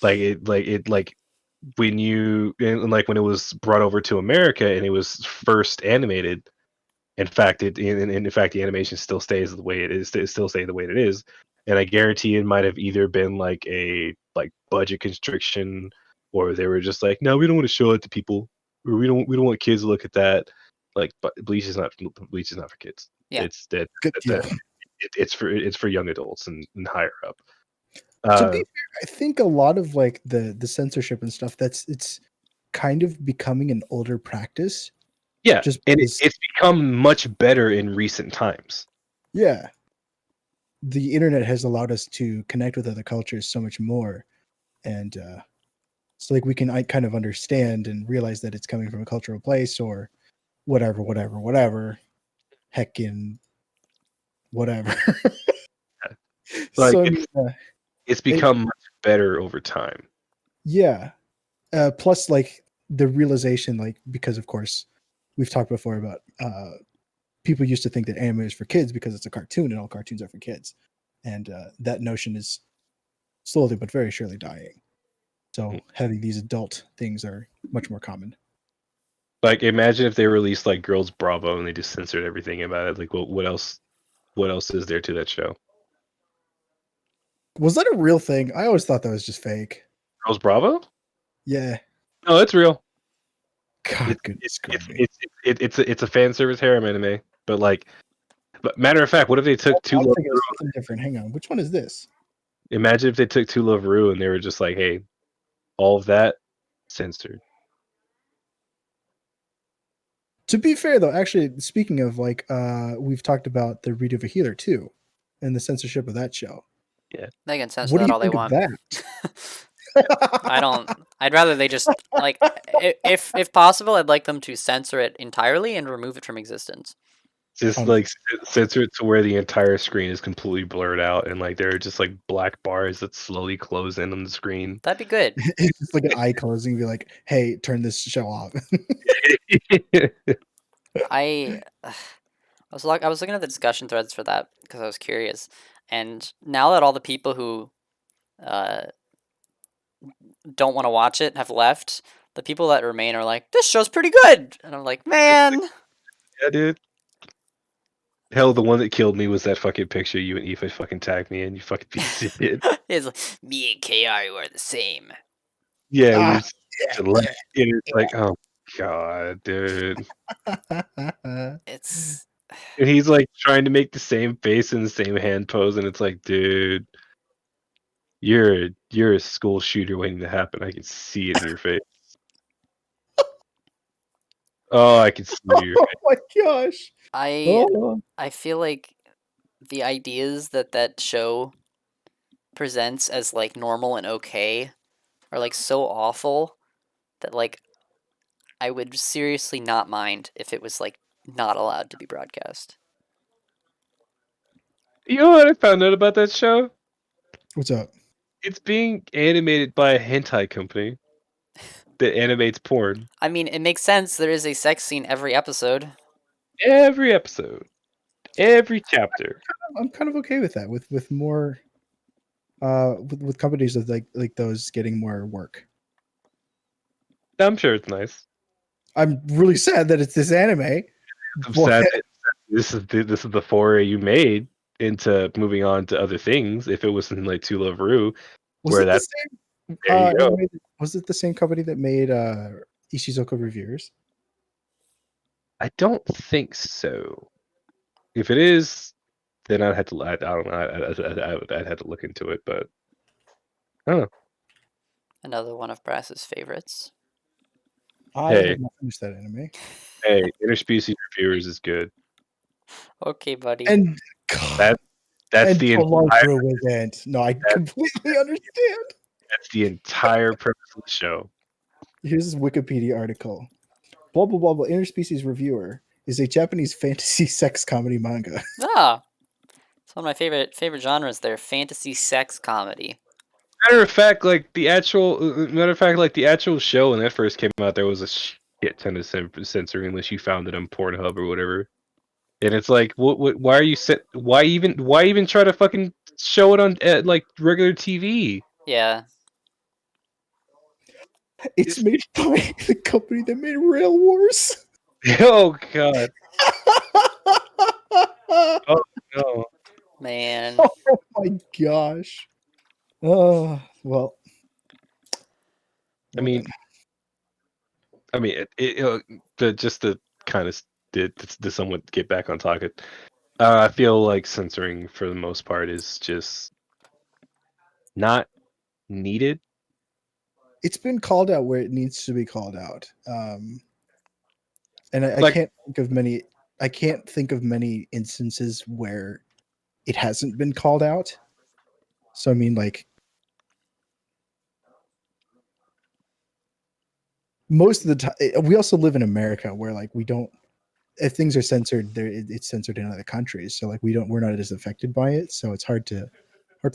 Like when and like when it was brought over to America and it was first animated. In fact, in fact, the animation still stays the way it is. It still stays the way it is. and I guarantee it might have either been like a budget constriction, or they were just like, no, we don't want to show it to people, or we don't want kids to look at that. Like, but Bleach is not for kids. Yeah. It's that Good deal. it's for young adults and higher up. To be fair, I think a lot of like the censorship and stuff it's kind of becoming an older practice. Yeah, Just and because, it's become much better in recent times. yeah, the internet has allowed us to connect with other cultures so much more, and so like we can kind of understand and realize that it's coming from a cultural place or whatever, heckin' whatever. Like, So I mean, it's become much better over time. yeah. Plus, like the realization, like because of course we've talked before about people used to think that anime is for kids because it's a cartoon and all cartoons are for kids, and that notion is slowly but very surely dying. So having these adult things are much more common. Like, imagine if they released like Girls Bravo and they just censored everything about it. Like, what else? What else is there to that show? Was that a real thing? I always thought that was just fake. Girls Bravo? Yeah. No, it's real. God, goodness me. It's a fan service harem anime. But matter of fact, what if they took Two I'm Love thinking of Ru? something different. Hang on. Which one is this? Imagine if they took Two Love Ru and they were just like, hey, all of that censored. To be fair though, actually speaking of like we've talked about the Read of a Healer too and the censorship of that show. They can censor What do that you all they think of want. that? I don't. I'd rather they just like if possible, I'd like them to censor it entirely and remove it from existence. Just like censor it to where the entire screen is completely blurred out and like there are just like black bars that slowly close in on the screen. That'd be good. It's just like an eye closing, be like, hey, turn this show off. I I was looking at the discussion threads for that because I was curious, and now that all the people who uh, don't want to watch it have left, the people that remain are like, "This show's pretty good," and I'm like, "Man, Yeah, dude. Hell, the one that killed me was that fucking picture you and Aoife fucking tagged me in, you fucking piece of shit. it's like, me and KR are the same." Yeah, we Ah, were just left, and it's like, oh god, dude. It's And he's like trying to make the same face and the same hand pose, and it's like, dude, you're a school shooter waiting to happen. I can see it in your face. Oh, I can see it in your oh face. my gosh. I Oh. I feel like the ideas that show presents as like normal and okay are like so awful that like I would seriously not mind if it was like not allowed to be broadcast. You know what I found out about that show? What's up? It's being animated by a hentai company that animates porn. I mean, it makes sense. There is a sex scene every episode. Every episode, every chapter. I'm kind of okay with that. With more with companies of like those getting more work. I'm sure it's nice. I'm really sad that it's this anime. I'm But sad that this is the foray you made into moving on to other things. If it was something like To Love Ru, was where it the that's same there you go. was it the same company that made Ishizoku Reviewers? I don't think so. If it is, then I'd have to. I don't know. I'd have to look into it, but I don't know. Another one of Brass's favorites. I Hey. have not finished that anime. Hey, interspecies reviewers is good. Okay, buddy. And That's and the Tomorrow entire isn't. No, I completely understand. that's the entire purpose of the show. Here's this Wikipedia article. Blah blah blah blah. Interspecies Reviewer is a Japanese fantasy sex comedy manga. Ah, it's one of my favorite genres. There, fantasy sex comedy. Matter of fact, like the actual show when that first came out, there was a shit ton of censoring unless you found it on Pornhub or whatever. And it's like, what? Why are you Why even try to fucking show it on like regular TV? Yeah, It's made by the company that made Rail Wars. Oh god. Oh no. Man. Oh my gosh. Oh well. I mean, just to kind of to somewhat get back on target. I feel like censoring for the most part is just not needed. It's been called out where it needs to be called out. And I Like- can't think of many. I can't think of many instances where it hasn't been called out. So I mean, like most of the time, we also live in America where like we don't. If things are censored, it's censored in other countries. So like we're not as affected by it. So it's hard for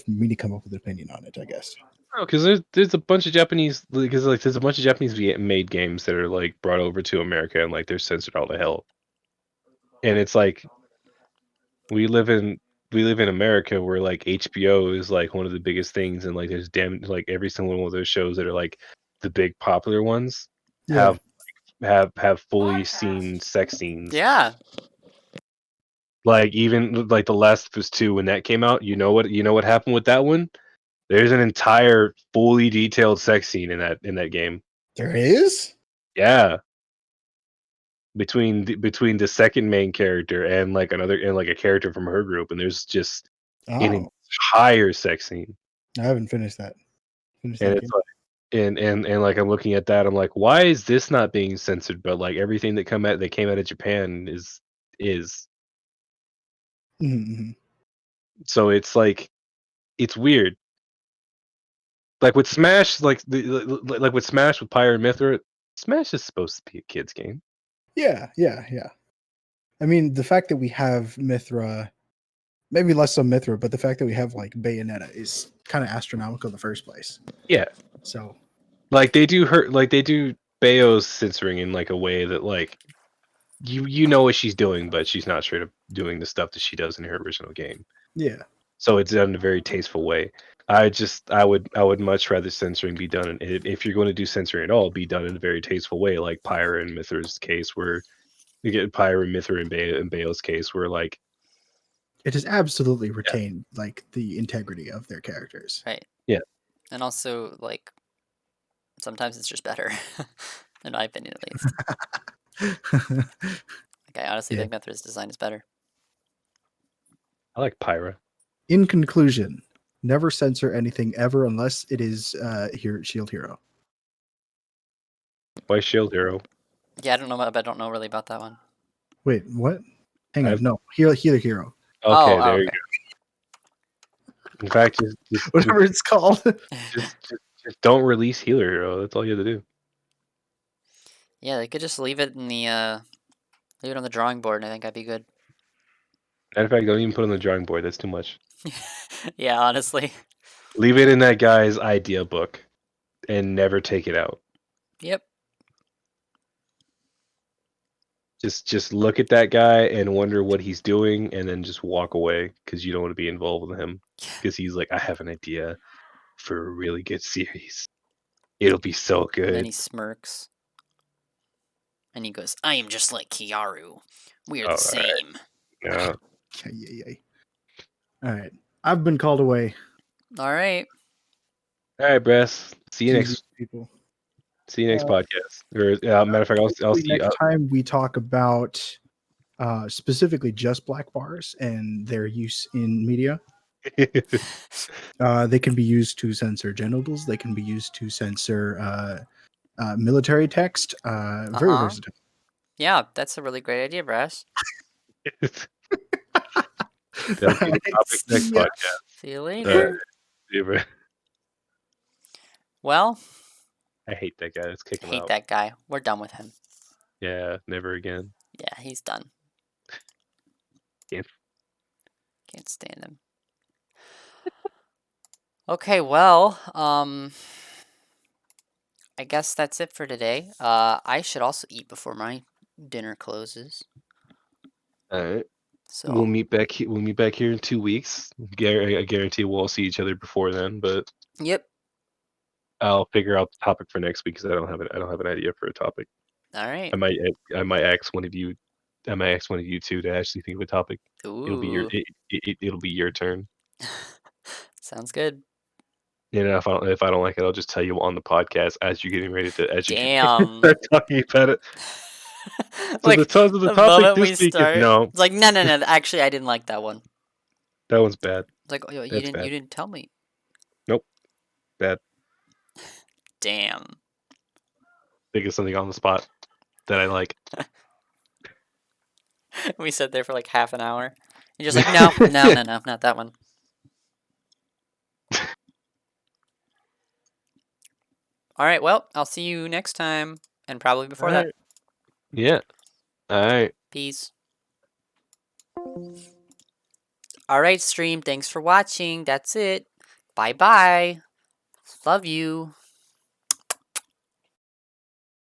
me to come up with an opinion on it, I guess. No, because there's a bunch of Japanese there's a bunch of Japanese made games that are like brought over to America and like they're censored all to hell. And it's like we live in America where like HBO is like one of the biggest things, and like there's like every single one of those shows that are like the big popular ones Yeah. have fully seen sex scenes. Yeah. Like even like The Last of Us 2 when that came out, you know what happened with that one? There's an entire fully detailed sex scene in that game. There is? Yeah. Between the second main character and like a character from her group, and there's just an Oh, entire sex scene. I haven't finished that. Finished And that it's game. like and like I'm looking at that, I'm like, why is this not being censored? But like everything that came out of Japan is. Mhm. So it's like it's weird. Like with Smash, like with Smash with Pyre and Mithra, Smash is supposed to be a kid's game. Yeah. I mean, the fact that we have Mithra, maybe less so Mithra, but the fact that we have like Bayonetta is kind of astronomical in the first place. Yeah. So Like they do Bayo's censoring in like a way that like you know what she's doing, but she's not straight up doing the stuff that she does in her original game. yeah, So it's done in a very tasteful way. I would much rather censoring be done if you're going to do censoring at all, be done in a very tasteful way, like Pyra and Mithra's case, where you get Pyra and Mithra and Bayo's case, where like it has absolutely retained like the integrity of their characters. Right. Yeah. And also, like, sometimes it's just better, in my opinion, at least. Like, I honestly Yeah. think Mithra's design is better. I like Pyra. In conclusion, never censor anything ever unless it is Shield Hero. Why Shield Hero? Yeah, I don't know really about that one. Wait, what? Hang on, I've- no, Healer Hero. Okay, Oh, there you okay. go. In fact, just Whatever it's called. just don't release Healer Hero. That's all you have to do. Yeah, they could just leave it in the leave it on the drawing board, and I think I'd be good. Matter of fact, don't even put it on the drawing board. That's too much. Yeah, honestly. Leave it in that guy's idea book, and never take it out. Yep. Just look at that guy and wonder what he's doing, and then just walk away because you don't want to be involved with him. Because he's like, I have an idea for a really good series. It'll be so And then good. he smirks. And he goes, I am just like Kiaru. We are the All right. same. Yeah. Yeah. All right, I've been called away. All right. All right, Bress. See you next. people. See you next podcast. Or matter of fact, I'll see you. Next time we talk about specifically just black bars and their use in media. They can be used to censor genitals. They can be used to censor military text. Very Uh-huh. versatile. Yeah, that's a really great idea, Brass. That'll be the topic next Yeah. podcast. See you later. Yeah, bro. Well, I hate that guy. Let's kick him hate out. that guy. We're done with him. Yeah, never again. Yeah, he's done. Yeah. Can't stand him. Okay, well, I guess that's it for today. I should also eat before my dinner closes. All right. So We'll meet back. We'll meet back here in 2 weeks. I guarantee we'll all see each other before then. But yep. I'll figure out the topic for next week because I don't have an idea for a topic. All right. I might ask one of you I might ask one of you two to actually think of a topic. It'll be your Ooh, it'll be your turn. sounds good. And if I don't like it, I'll just tell you on the podcast as you're getting ready to Damn. start talking about it. So Like the the topic moment this we week is start, no. it's like no, no, no. Actually, I didn't like that one. That one's bad. It's like, oh, That's bad. you didn't tell me. Nope, bad. Damn. Think of something on the spot that I like. We sat there for like half an hour. You're just like, no, no, no, no, not that one. All right, well, I'll see you next time, and probably before that. Alright. Yeah. All right. Peace. All right, stream. Thanks for watching. That's it. Bye bye. Love you.